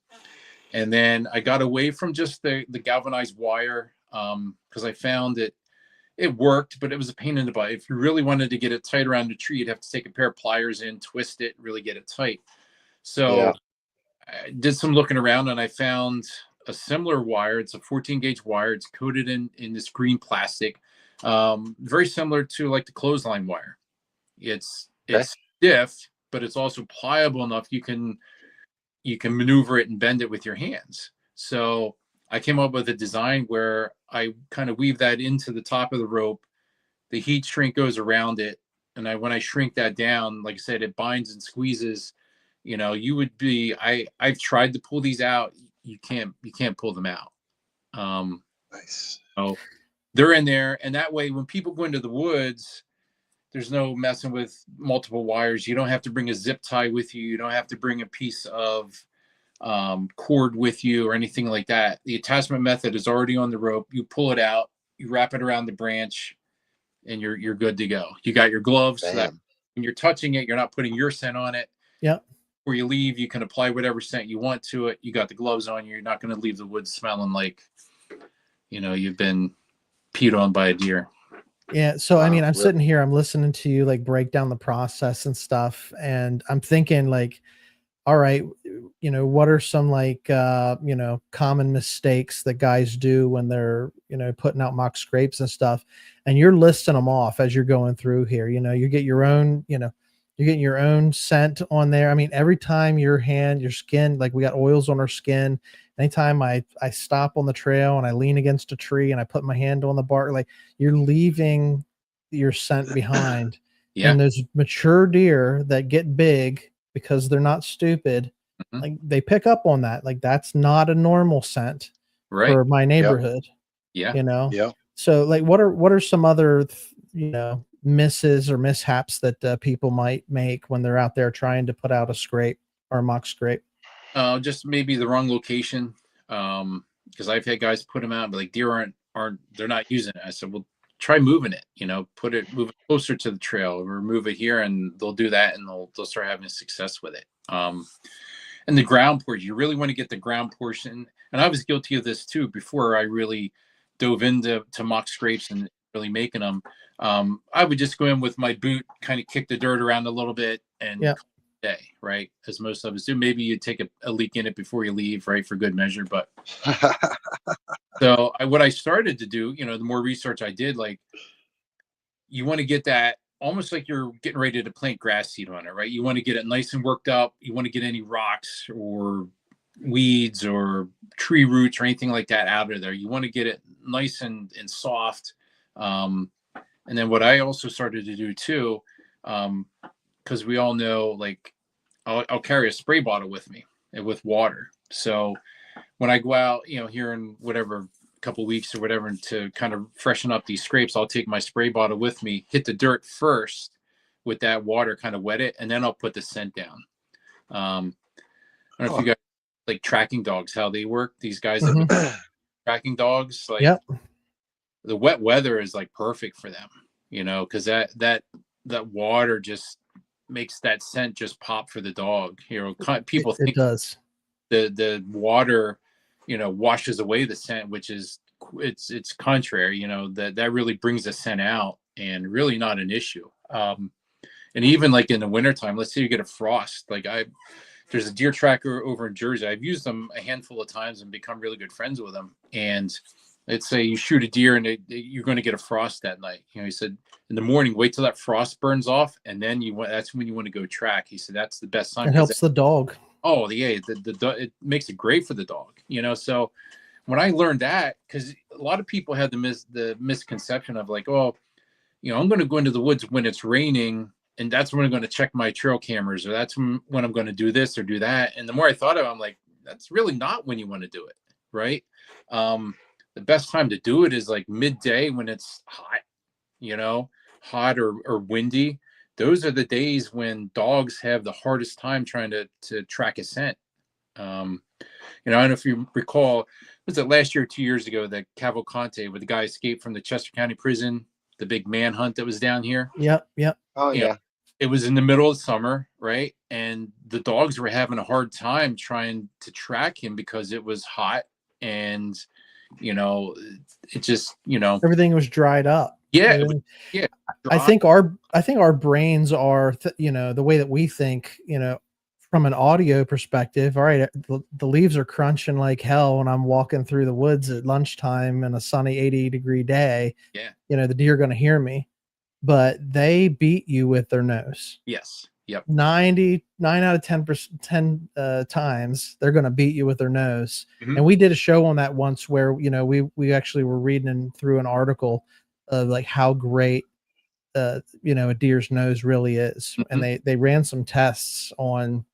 And then I got away from just the galvanized wire, because I found it worked, but it was a pain in the butt. If you really wanted to get it tight around the tree, you'd have to take a pair of pliers in, twist it, really get it tight. So I did some looking around, and I found a similar wire. It's a 14 gauge wire. It's coated in this green plastic, very similar to like the clothesline wire. It's stiff, but it's also pliable enough you can maneuver it and bend it with your hands. So I came up with a design where I kind of weave that into the top of the rope. The heat shrink goes around it. And when I shrink that down, like I said, it binds and squeezes. I've tried to pull these out. You can't pull them out. Nice. So they're in there. And that way, when people go into the woods, there's no messing with multiple wires. You don't have to bring a zip tie with you. You don't have to bring a piece of cord with you or anything like that. The attachment method is already on the rope. You pull it out, you wrap it around the branch, and you're good to go. You got your gloves so that when you're touching it, you're not putting your scent on it. Yep. Before you leave, you can apply whatever scent you want to it. You got the gloves on. You're not going to leave the woods smelling like, you've been peed on by a deer. Yeah. So, I mean, I'm sitting here, I'm listening to you like break down the process and stuff. And I'm thinking like, all right, what are some like, common mistakes that guys do when they're, putting out mock scrapes and stuff. And you're listing them off as you're going through here. You get your own, you're getting your own scent on there. I mean, every time your skin, like we got oils on our skin. Anytime I stop on the trail and I lean against a tree and I put my hand on the bark, like you're leaving your scent behind. Yeah. And those mature deer that get big because they're not stupid, like they pick up on that. Like that's not a normal scent for my neighborhood. Yeah. So like, what are some other, misses or mishaps that people might make when they're out there trying to put out a scrape or a mock scrape? Just maybe the wrong location. Because I've had guys put them out, but like deer they're not using it. I said, well, try moving it, move it closer to the trail, or move it here, and they'll do that, and they'll start having success with it. And the ground portion, you really want to get the ground portion. And I was guilty of this too before I really dove into mock scrapes and really making them. I would just go in with my boot, kind of kick the dirt around a little bit, and day, right? As most of us do. Maybe you take a leak in it before you leave, right, for good measure. But so what I started to do, the more research I did, like you want to get that almost like you're getting ready to plant grass seed on it, right? You want to get it nice and worked up. You want to get any rocks or weeds or tree roots or anything like that out of there. You want to get it nice and soft. And then what I also started to do too, because we all know, like I'll carry a spray bottle with me with water. So when I go out, here in whatever couple weeks or whatever, and to kind of freshen up these scrapes, I'll take my spray bottle with me, hit the dirt first with that water, kind of wet it, and then I'll put the scent down. I don't know if you guys like tracking dogs, how they work. These guys that tracking dogs, like the wet weather is like perfect for them, because that water just makes that scent just pop for the dog. People It think does. the water, washes away the scent, which is it's contrary. That really brings the scent out, and really not an issue. And even like in the wintertime, let's say you get a frost, there's a deer tracker over in Jersey. I've used them a handful of times and become really good friends with them. And let's say you shoot a deer and you're going to get a frost that night. He said in the morning, wait till that frost burns off, and then that's when you want to go track. He said that's the best time. It helps the dog. Oh, yeah, it makes it great for the dog. So when I learned that, because a lot of people had the misconception of like, oh, I'm going to go into the woods when it's raining, and that's when I'm going to check my trail cameras, or that's when I'm going to do this or do that. And the more I thought of it, I'm like, that's really not when you want to do it, right? The best time to do it is like midday when it's hot, hot or windy. Those are the days when dogs have the hardest time trying to track a scent. I don't know if you recall, was it last year or 2 years ago, that Cavalcante, where the guy escaped from the Chester County prison, the big manhunt that was down here? Yep. Oh, yeah. It was in the middle of summer, right? And the dogs were having a hard time trying to track him because it was hot, and it just Everything was dried up. Yeah, yeah. I think our brains are the way that we think, from an audio perspective. All right, the leaves are crunching like hell when I'm walking through the woods at lunchtime in a sunny 80-degree day. Yeah, the deer are going to hear me, but they beat you with their nose. Yes. Yep. 99 out of 10 times they're going to beat you with their nose. Mm-hmm. And we did a show on that once where we actually were reading through an article of like how great a deer's nose really is. Mm-hmm. And they ran some tests on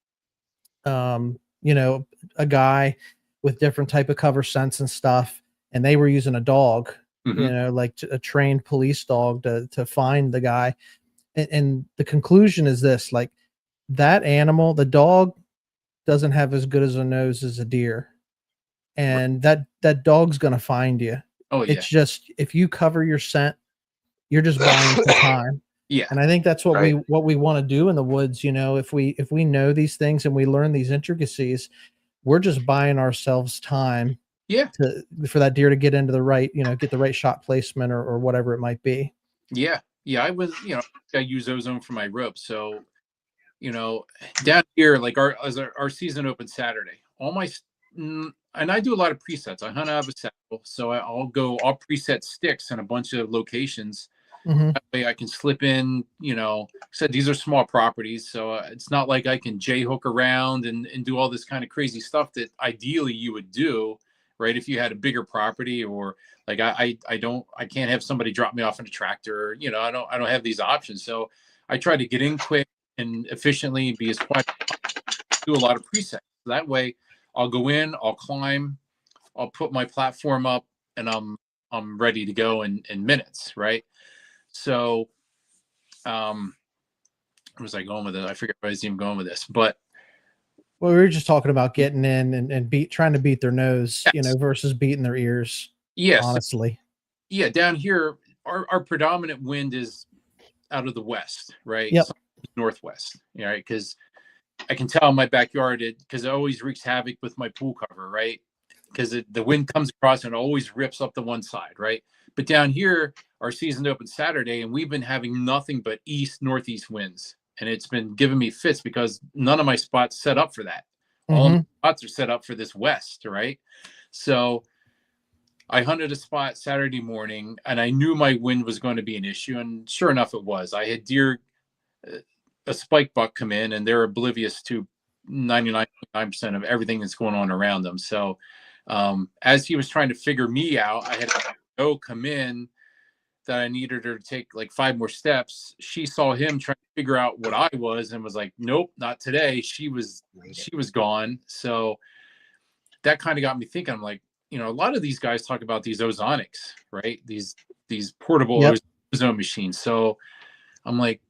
a guy with different type of cover scents and stuff, and they were using a dog, mm-hmm. Like a trained police dog to find the guy. And the conclusion is this: like, that animal, the dog, doesn't have as good as a nose as a deer, and that dog's gonna find you. Oh, yeah. It's just, if you cover your scent, you're just buying some time. Yeah. And I think that's what we want to do in the woods. If we know these things and we learn these intricacies, we're just buying ourselves time. Yeah. For that deer to get into the right, get the right shot placement or whatever it might be. Yeah. Yeah. I was, I use ozone for my rope. So, down here, like our season opened Saturday, and I do a lot of presets. I hunt out of a saddle, so I'll preset sticks in a bunch of locations. Mm-hmm. That way I can slip in, said these are small properties, so it's not like I can J-hook around and do all this kind of crazy stuff that ideally you would do, right? If you had a bigger property, or like I can't have somebody drop me off in a tractor, I don't have these options. So I try to get in quick and efficiently and be as quiet. Do a lot of presets. So that way I'll go in, I'll climb, I'll put my platform up, and I'm ready to go in minutes, right? So, where was I going with it? I forget where I was even going with this, but. Well, we were just talking about getting in and trying to beat their nose, yes, versus beating their ears. Yes. Honestly. Yeah. Down here, our predominant wind is out of the west, right? Yep. Northwest, right? Because I can tell in my backyard, because it always wreaks havoc with my pool cover, right? Because the wind comes across and it always rips up the one side, right? But down here, our season opened Saturday, and we've been having nothing but northeast winds. And it's been giving me fits because none of my spots set up for that. Mm-hmm. All my spots are set up for this west, right? So I hunted a spot Saturday morning, and I knew my wind was going to be an issue. And sure enough, it was. I had deer, a spike buck, come in, and they're oblivious to 99.9% of everything that's going on around them. So as he was trying to figure me out, I had to come in that I needed her to take like 5 more steps. She saw him trying to figure out what I was and was like, nope, not today. She was gone. So that kind of got me thinking. I'm like, a lot of these guys talk about these ozonics, right? These portable ozone machines. So I'm like,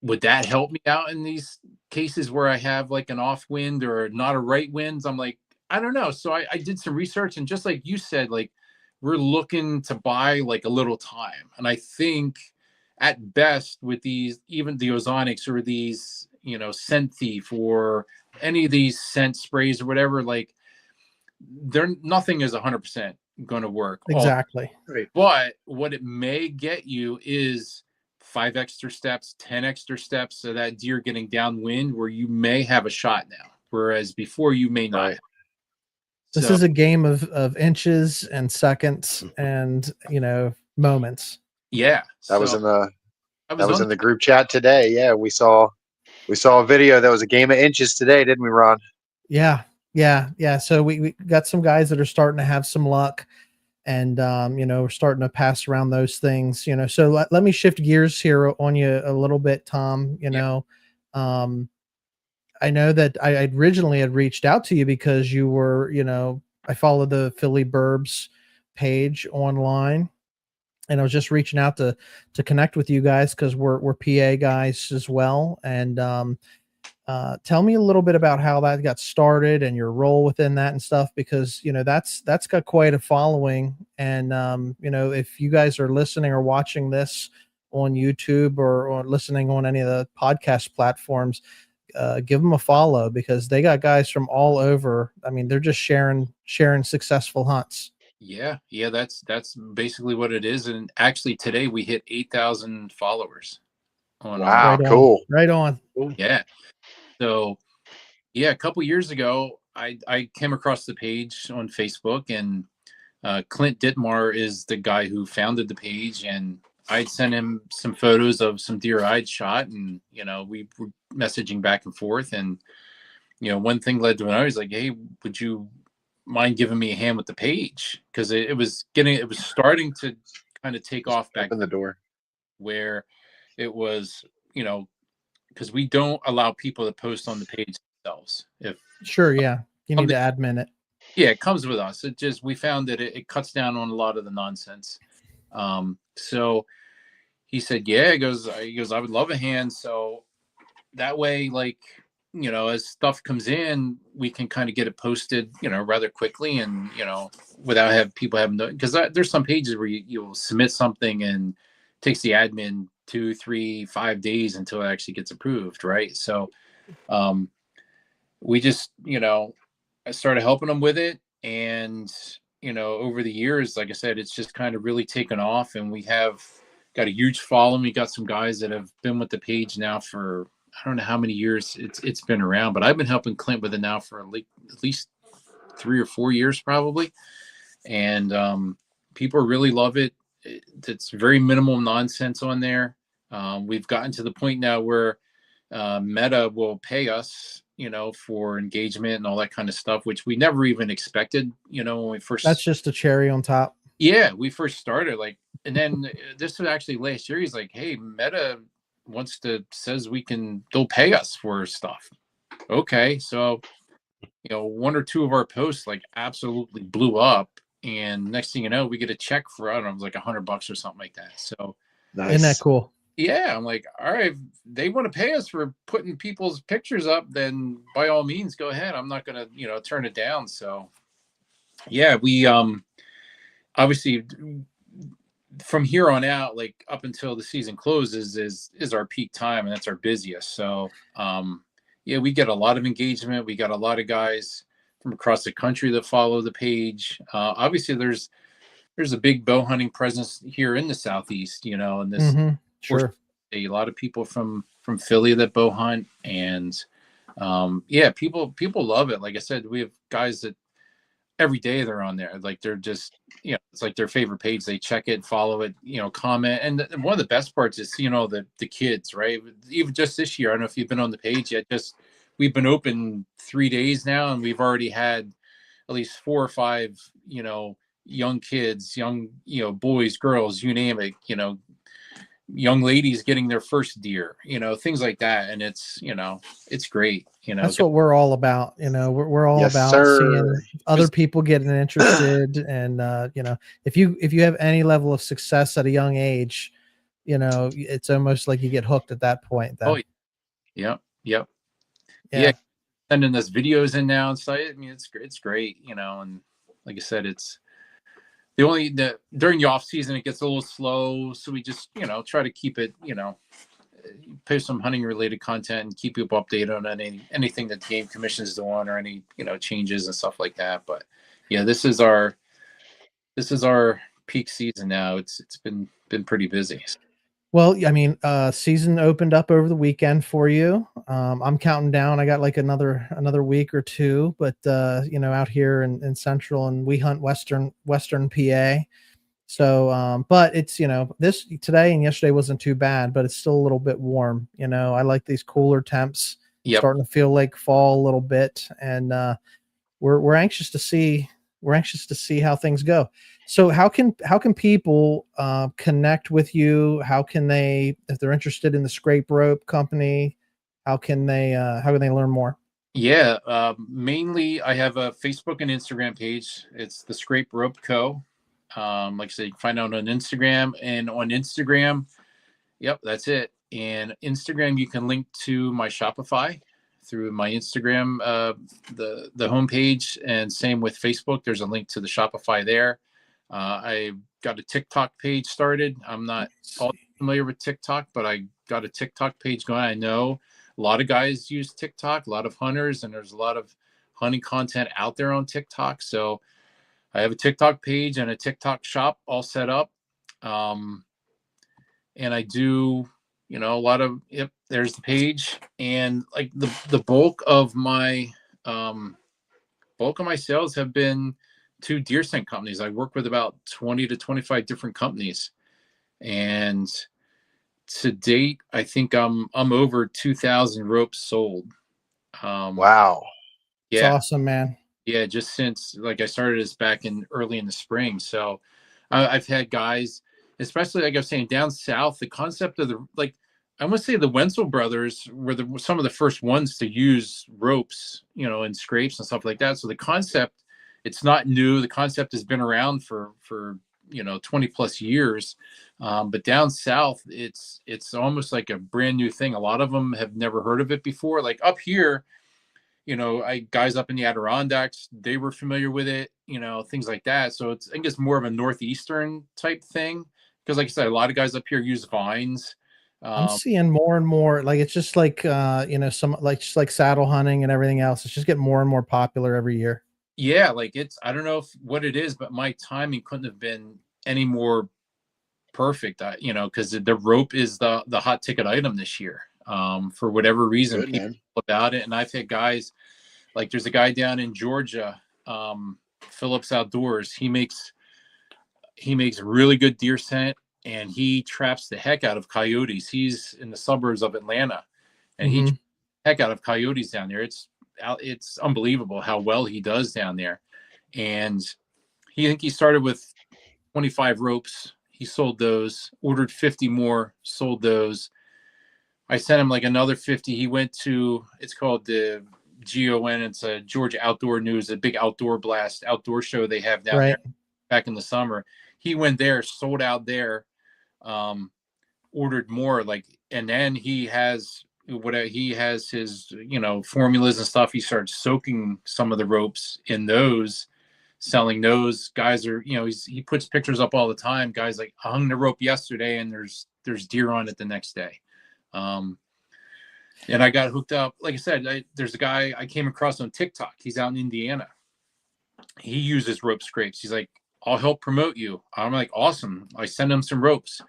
would that help me out in these cases where I have like an off wind or not a right wind? I'm like, I don't know. So I did some research, and just like you said, like we're looking to buy like a little time. And I think at best with these, even the ozonics or these, scent thief or any of these scent sprays or whatever, like nothing is 100% going to work. Exactly. Right. But what it may get you is 5 extra steps, 10 extra steps, so that deer getting downwind where you may have a shot now, whereas before you may not. Right. This So, is a game of inches and seconds and, moments. yeah. That was in the in the group chat today. Yeah, we saw a video that was a game of inches today, didn't we, Ron? Yeah. So we got some guys that are starting to have some luck, and we're starting to pass around those things. So let me shift gears here on you a little bit, Tom. I know that I originally had reached out to you because you were, I followed the Philly Burbs page online, and I was just reaching out to connect with you guys because we're PA guys as well. And tell me a little bit about how that got started and your role within that and stuff, because that's got quite a following. And if you guys are listening or watching this on YouTube or listening on any of the podcast platforms, give them a follow, because they got guys from all over. I mean, they're just sharing successful hunts. Yeah, that's basically what it is. And actually today we hit 8,000 followers on Wow, Right cool. Right on. Yeah. So yeah, a couple years ago I came across the page on Facebook, and Clint Dittmar is the guy who founded the page, and I'd sent him some photos of some deer I'd shot, and we were messaging back and forth, and one thing led to another. He's like, "Hey, would you mind giving me a hand with the page?" Because it was starting to kind of take off back Open the door. where it was, because we don't allow people to post on the page themselves. If Sure, yeah, you need to admin it. Yeah, it comes with us. We found that it cuts down on a lot of the nonsense. So he said, yeah, he goes, I would love a hand. So that way, like, as stuff comes in, we can kind of get it posted, rather quickly, and, without people having to, because there's some pages where you'll submit something and it takes the admin 2, 3, 5 days until it actually gets approved. Right. So, we just, I started helping them with it. And, over the years, like I said, it's just kind of really taken off, and we have got a huge following. We got some guys that have been with the page now for, I don't know how many years it's been around, but I've been helping Clint with it now for at least 3 or 4 years, probably. And people really love it. It's very minimal nonsense on there. We've gotten to the point now where Meta will pay us, for engagement and all that kind of stuff, which we never even expected, when we first. That's just a cherry on top. Yeah, we first started, and then this was actually last year. He's like, "Hey, Meta says they'll pay us for stuff." Okay, so 1 or 2 of our posts absolutely blew up, and next thing you know, we get a check for, I don't know, it was like $100 or something like that. So Nice. Isn't that cool? yeah, I'm like, all right, if they want to pay us for putting people's pictures up, then by all means, go ahead. I'm not gonna, turn it down. So yeah, we obviously from here on out, up until the season closes is our peak time, and that's our busiest. So yeah, we get a lot of engagement. We got a lot of guys from across the country that follow the page. Obviously there's a big bow hunting presence here in the Southeast, and this Sure. a lot of people from Philly that bow hunt, and yeah, people love it. Like I said, we have guys that every day they're on there, they're just, it's like their favorite page. They check it, follow it, comment. And one of the best parts is, the kids, right? Even just this year, I don't know if you've been on the page yet, we've been open 3 days now, and we've already had at least 4 or 5, young kids, boys, girls, you name it, young ladies getting their first deer, things like that. And it's, it's great. That's what we're all about. We're all Yes, about sir. seeing other people getting interested. And, if you have any level of success at a young age, it's almost like you get hooked at that point. Then. Oh, yep. Yeah. Sending us videos in now and stuff. I mean, it's great, and like I said, it's during the off season it gets a little slow, so we just try to keep it, post some hunting related content and keep people updated on anything that the game commission is doing, or any changes and stuff like that. But yeah, this is our peak season now. It's been pretty busy. Well, I mean, season opened up over the weekend for you. I'm counting down. I got like another week or two, but out here in central, and we hunt western PA. So, but it's, this today and yesterday wasn't too bad, but it's still a little bit warm. I like these cooler temps. Yep. Starting to feel like fall a little bit, and we're anxious to see how things go. So how can people connect with you? How can they, if they're interested in the Scrape Rope Company, how can they learn more? Yeah, mainly I have a Facebook and Instagram page. It's the Scrape Rope Co. Like I said, you can find out on Instagram, and on Instagram, yep, that's it. And Instagram, you can link to my Shopify through my Instagram, the homepage, and same with Facebook. There's a link to the Shopify there. I got a TikTok page started. I'm not all familiar with TikTok, but I got a TikTok page going. I know a lot of guys use TikTok, a lot of hunters, and there's a lot of hunting content out there on TikTok. So I have a TikTok page and a TikTok shop all set up. And I do, a lot of, yep, there's the page. And like the bulk of my sales have been to deer scent companies. I work with about 20 to 25 different companies. And to date, I think I'm over 2,000 ropes sold. Wow. Yeah. It's awesome, man. Yeah, just since like I started this back early in the spring. So I've had guys, especially like I was saying, down south, the concept of I want to say the Wenzel brothers were some of the first ones to use ropes, and scrapes and stuff like that. So the concept, it's not new. The concept has been around for 20 plus years. But down south, it's almost like a brand new thing. A lot of them have never heard of it before. Like up here, guys up in the Adirondacks, they were familiar with it, things like that. So I think it's more of a Northeastern type thing. Because like I said, a lot of guys up here use vines. I'm seeing more and more, like, it's just like, some just like saddle hunting and everything else. It's just getting more and more popular every year. Yeah. Like I don't know what it is, but my timing couldn't have been any more perfect, because the rope is the hot ticket item this year. For whatever reason, Good, people man. about it. And I've had guys, like there's a guy down in Georgia, Phillips Outdoors. He makes really good deer scent, and he traps the heck out of coyotes. He's in the suburbs of Atlanta, and he traps the heck out of coyotes down there. It's unbelievable how well he does down there. And he started with 25 ropes. He sold those, ordered 50 more, sold those. I sent him like another 50. He went to, it's called the GON. It's a Georgia Outdoor News, a big outdoor blast, outdoor show they have down there back in the summer. He went there, sold out there, ordered more, and then he has his, formulas and stuff. He starts soaking some of the ropes in those, selling those. Guys are, he puts pictures up all the time. Guys like, I hung the rope yesterday and there's deer on it the next day. And I got hooked up. Like I said, there's a guy I came across on TikTok. He's out in Indiana. He uses rope scrapes. He's like, I'll help promote you. I'm like, awesome. I send him some ropes,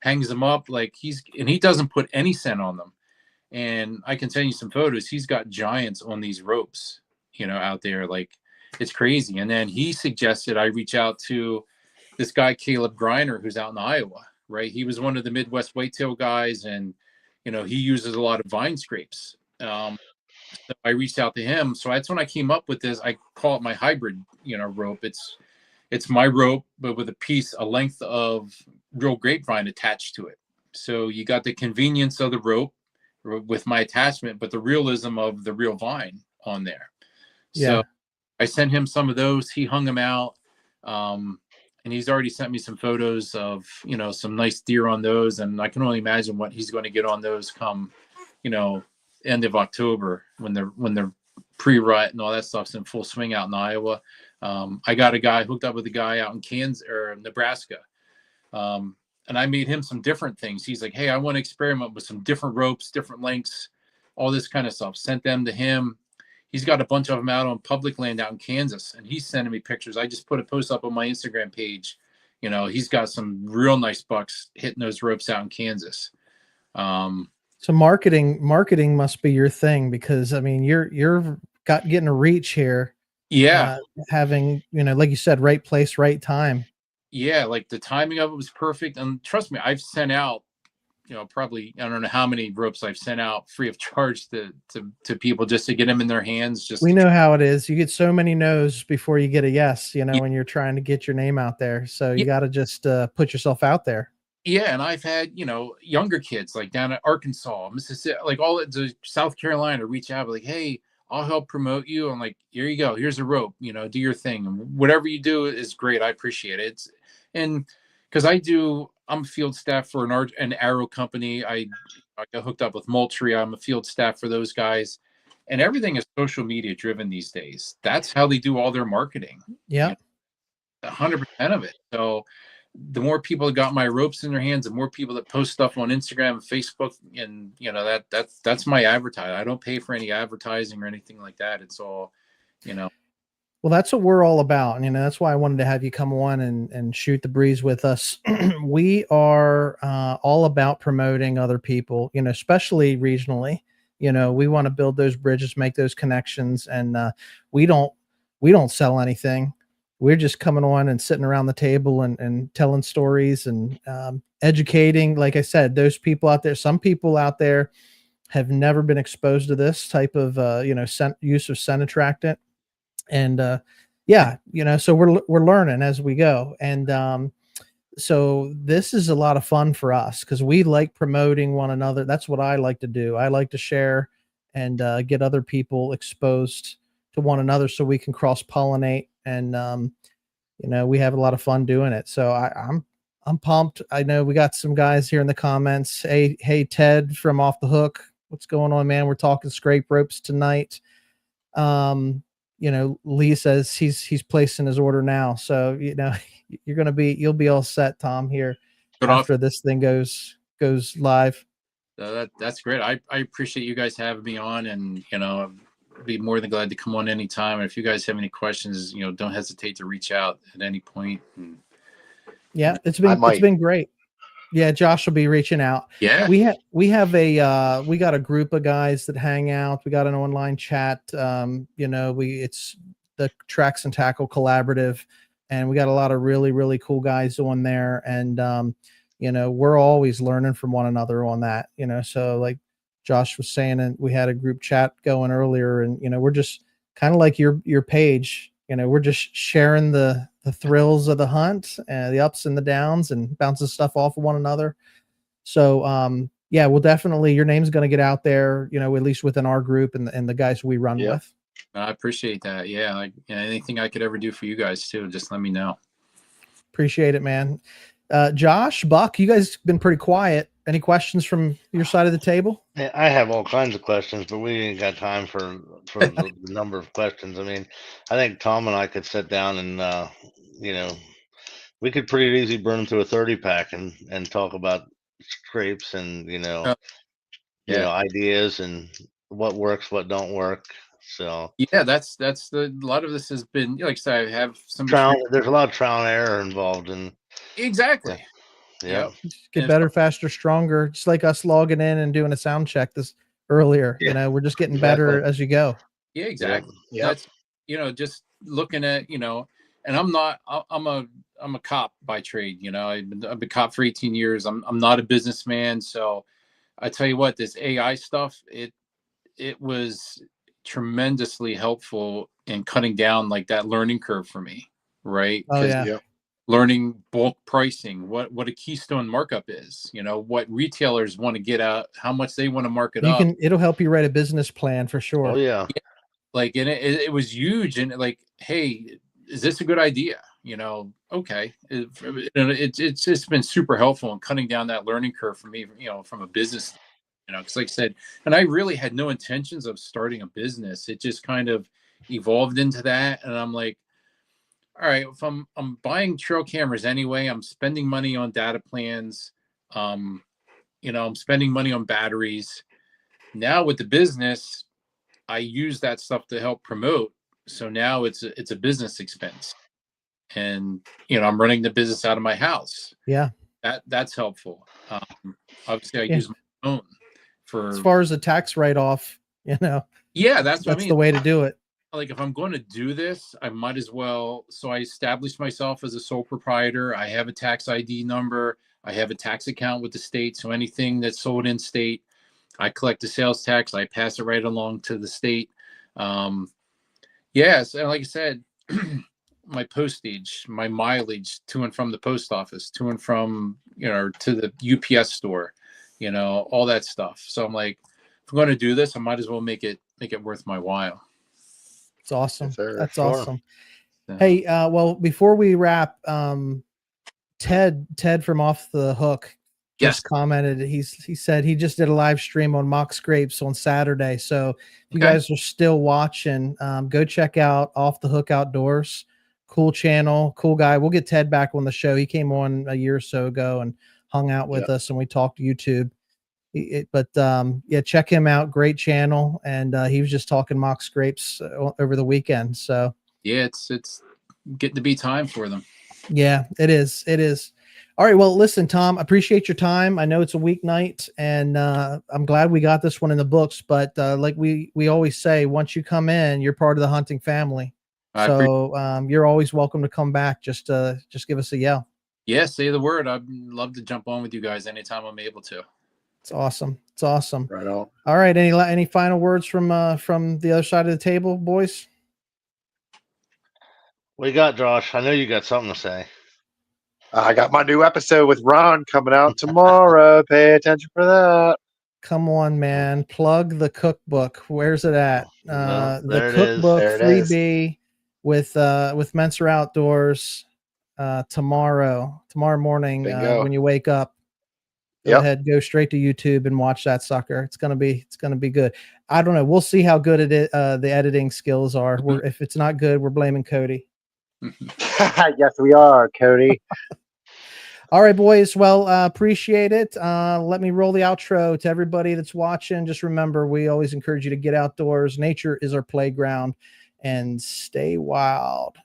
hangs them up. And he doesn't put any scent on them. And I can send you some photos. He's got giants on these ropes, out there. Like, it's crazy. And then he suggested I reach out to this guy, Caleb Griner, who's out in Iowa, right? He was one of the Midwest whitetail guys, and he uses a lot of vine scrapes. So I reached out to him. So that's when I came up with this. I call it my hybrid, rope. It's my rope, but with a length of real grapevine attached to it. So you got the convenience of the rope with my attachment, but the realism of the real vine on there. So I sent him some of those. He hung them out. And he's already sent me some photos of, some nice deer on those. And I can only imagine what he's going to get on those come, end of October when they're pre-rut and all that stuff's in full swing out in Iowa. I got a guy hooked up with a guy out in Kansas or Nebraska. And I made him some different things. He's like, hey, I want to experiment with some different ropes, different lengths, all this kind of stuff. Sent them to him. He's got a bunch of them out on public land out in Kansas, and he's sending me pictures. I just put a post up on my Instagram page. He's got some real nice bucks hitting those ropes out in Kansas. So marketing must be your thing, because I mean, you're getting a reach here. Yeah. Having, like you said, right place, right time. Yeah, like the timing of it was perfect. And trust me, I've sent out, probably, I don't know how many ropes I've sent out free of charge to people just to get them in their hands. We know how it is. You get so many no's before you get a yes, when you're trying to get your name out there. So you got to just put yourself out there. Yeah. And I've had, younger kids like down at Arkansas, Mississippi, like all the South Carolina reach out, like, hey, I'll help promote you. I'm like, here you go. Here's a rope, do your thing. Whatever you do is great. I appreciate it. And because I'm field staff for an arrow company. I got hooked up with Moultrie. I'm a field staff for those guys, and everything is social media driven these days. That's how they do all their marketing. Yeah. 100% of it. So the more people that got my ropes in their hands, the more people that post stuff on Instagram and Facebook, and that's my advertising. I don't pay for any advertising or anything like that. It's all, Well, that's what we're all about. That's why I wanted to have you come on and shoot the breeze with us. We are all about promoting other people, especially regionally. We want to build those bridges, make those connections, and we don't sell anything. We're just coming on and sitting around the table and telling stories and educating. Like I said, those people out there, some people out there have never been exposed to this type of use of scent attractant. And so we're learning as we go. And so this is a lot of fun for us because we like promoting one another. That's what I like to do. I like to share and get other people exposed to one another so we can cross pollinate. And we have a lot of fun doing it. So I'm pumped. I know we got some guys here in the comments. Hey Ted from Off the Hook, what's going on, man? We're talking scrape ropes tonight. Lee says he's placing his order now. So, you'll be all set, Tom, here after this thing goes live. That's great. I appreciate you guys having me on, and, I'd be more than glad to come on anytime. And if you guys have any questions, don't hesitate to reach out at any point. Yeah, it's been great. Yeah, Josh will be reaching out. Yeah, we got a group of guys that hang out. We got an online chat. It's the Tracks and Tackle Collaborative, and we got a lot of really, really cool guys on there. And we're always learning from one another on that. So like Josh was saying, and we had a group chat going earlier, and we're just kind of like your page. We're just sharing the thrills of the hunt and the ups and the downs and bouncing stuff off of one another. So, we'll definitely, your name's going to get out there, at least within our group and the guys we run with. I appreciate that. Yeah. Like anything I could ever do for you guys too, just let me know. Appreciate it, man. Josh, Buck, you guys been pretty quiet. Any questions from your side of the table? Yeah, I have all kinds of questions, but we ain't got time for the number of questions. I mean, I think Tom and I could sit down and, we could pretty easily burn through a 30-pack and talk about scrapes and, ideas and what works, what don't work. So yeah, that's a lot of this has been, like I said, I have some there's a lot of trial and error involved in. Exactly. Yeah. Get better, faster, stronger. Just like us logging in and doing a sound check this earlier. Yeah. We're just getting better as you go. Yeah, exactly. Yeah. That's just looking at, and I'm a cop by trade. I've been a cop for 18 years. I'm not a businessman. So I tell you what, this AI stuff, it was tremendously helpful in cutting down like that learning curve for me. Right. Oh yeah. Learning bulk pricing, what a keystone markup is, what retailers want to get out, how much they want to mark it up. It'll help you write a business plan for sure. Oh yeah. Like, and it was huge. And like, hey, is this a good idea? Okay. It's been super helpful in cutting down that learning curve for me, from a business, because like I said, and I really had no intentions of starting a business. It just kind of evolved into that. And I'm like, all right, if I'm buying trail cameras anyway, I'm spending money on data plans. I'm spending money on batteries. Now with the business, I use that stuff to help promote. So now it's a business expense, and I'm running the business out of my house. Yeah. That's helpful. Obviously, I Yeah. use my phone for. As far as the tax write-off, Yeah, that's what I that's mean. the way to do it. Like if I'm going to do this, I might as well. So I established myself as a sole proprietor. I have a tax ID number. I have a tax account with the state. So anything that's sold in state, I collect the sales tax. I pass it right along to the state. Yes, and like I said, my postage, my mileage to and from the post office, to and from to the UPS store, all that stuff. So I'm like, if I'm going to do this, I might as well make it worth my while. It's awesome. Yes, sir. That's Sure. awesome. Hey, well, before we wrap, Ted from Off the Hook just commented. He said he just did a live stream on Mock Scrapes on Saturday. So if you guys are still watching, go check out Off the Hook Outdoors. Cool channel, cool guy. We'll get Ted back on the show. He came on a year or so ago and hung out with us, and we talked YouTube. But check him out. Great channel, and he was just talking Mock Scrapes over the weekend. So yeah, it's getting to be time for them. Yeah, it is. It is. All right. Well, listen, Tom, I appreciate your time. I know it's a weeknight, and I'm glad we got this one in the books. But like we always say, once you come in, you're part of the hunting family. So you're always welcome to come back. Just give us a yell. Yeah, say the word. I'd love to jump on with you guys anytime I'm able to. It's awesome. It's awesome. Right on. All right. Any final words from the other side of the table, boys? What you got, Josh? I know you got something to say. I got my new episode with Ron coming out tomorrow. Pay attention for that. Come on, man. Plug the cookbook. Where's it at? The cookbook freebie with Menser Outdoors tomorrow morning when you wake up. Go ahead, go straight to YouTube and watch that sucker. It's gonna be good. I don't know. We'll see how good the editing skills are. If it's not good, we're blaming Cody. Yes, we are, Cody. All right, boys. Well, appreciate it. Let me roll the outro to everybody that's watching. Just remember, we always encourage you to get outdoors. Nature is our playground, and stay wild.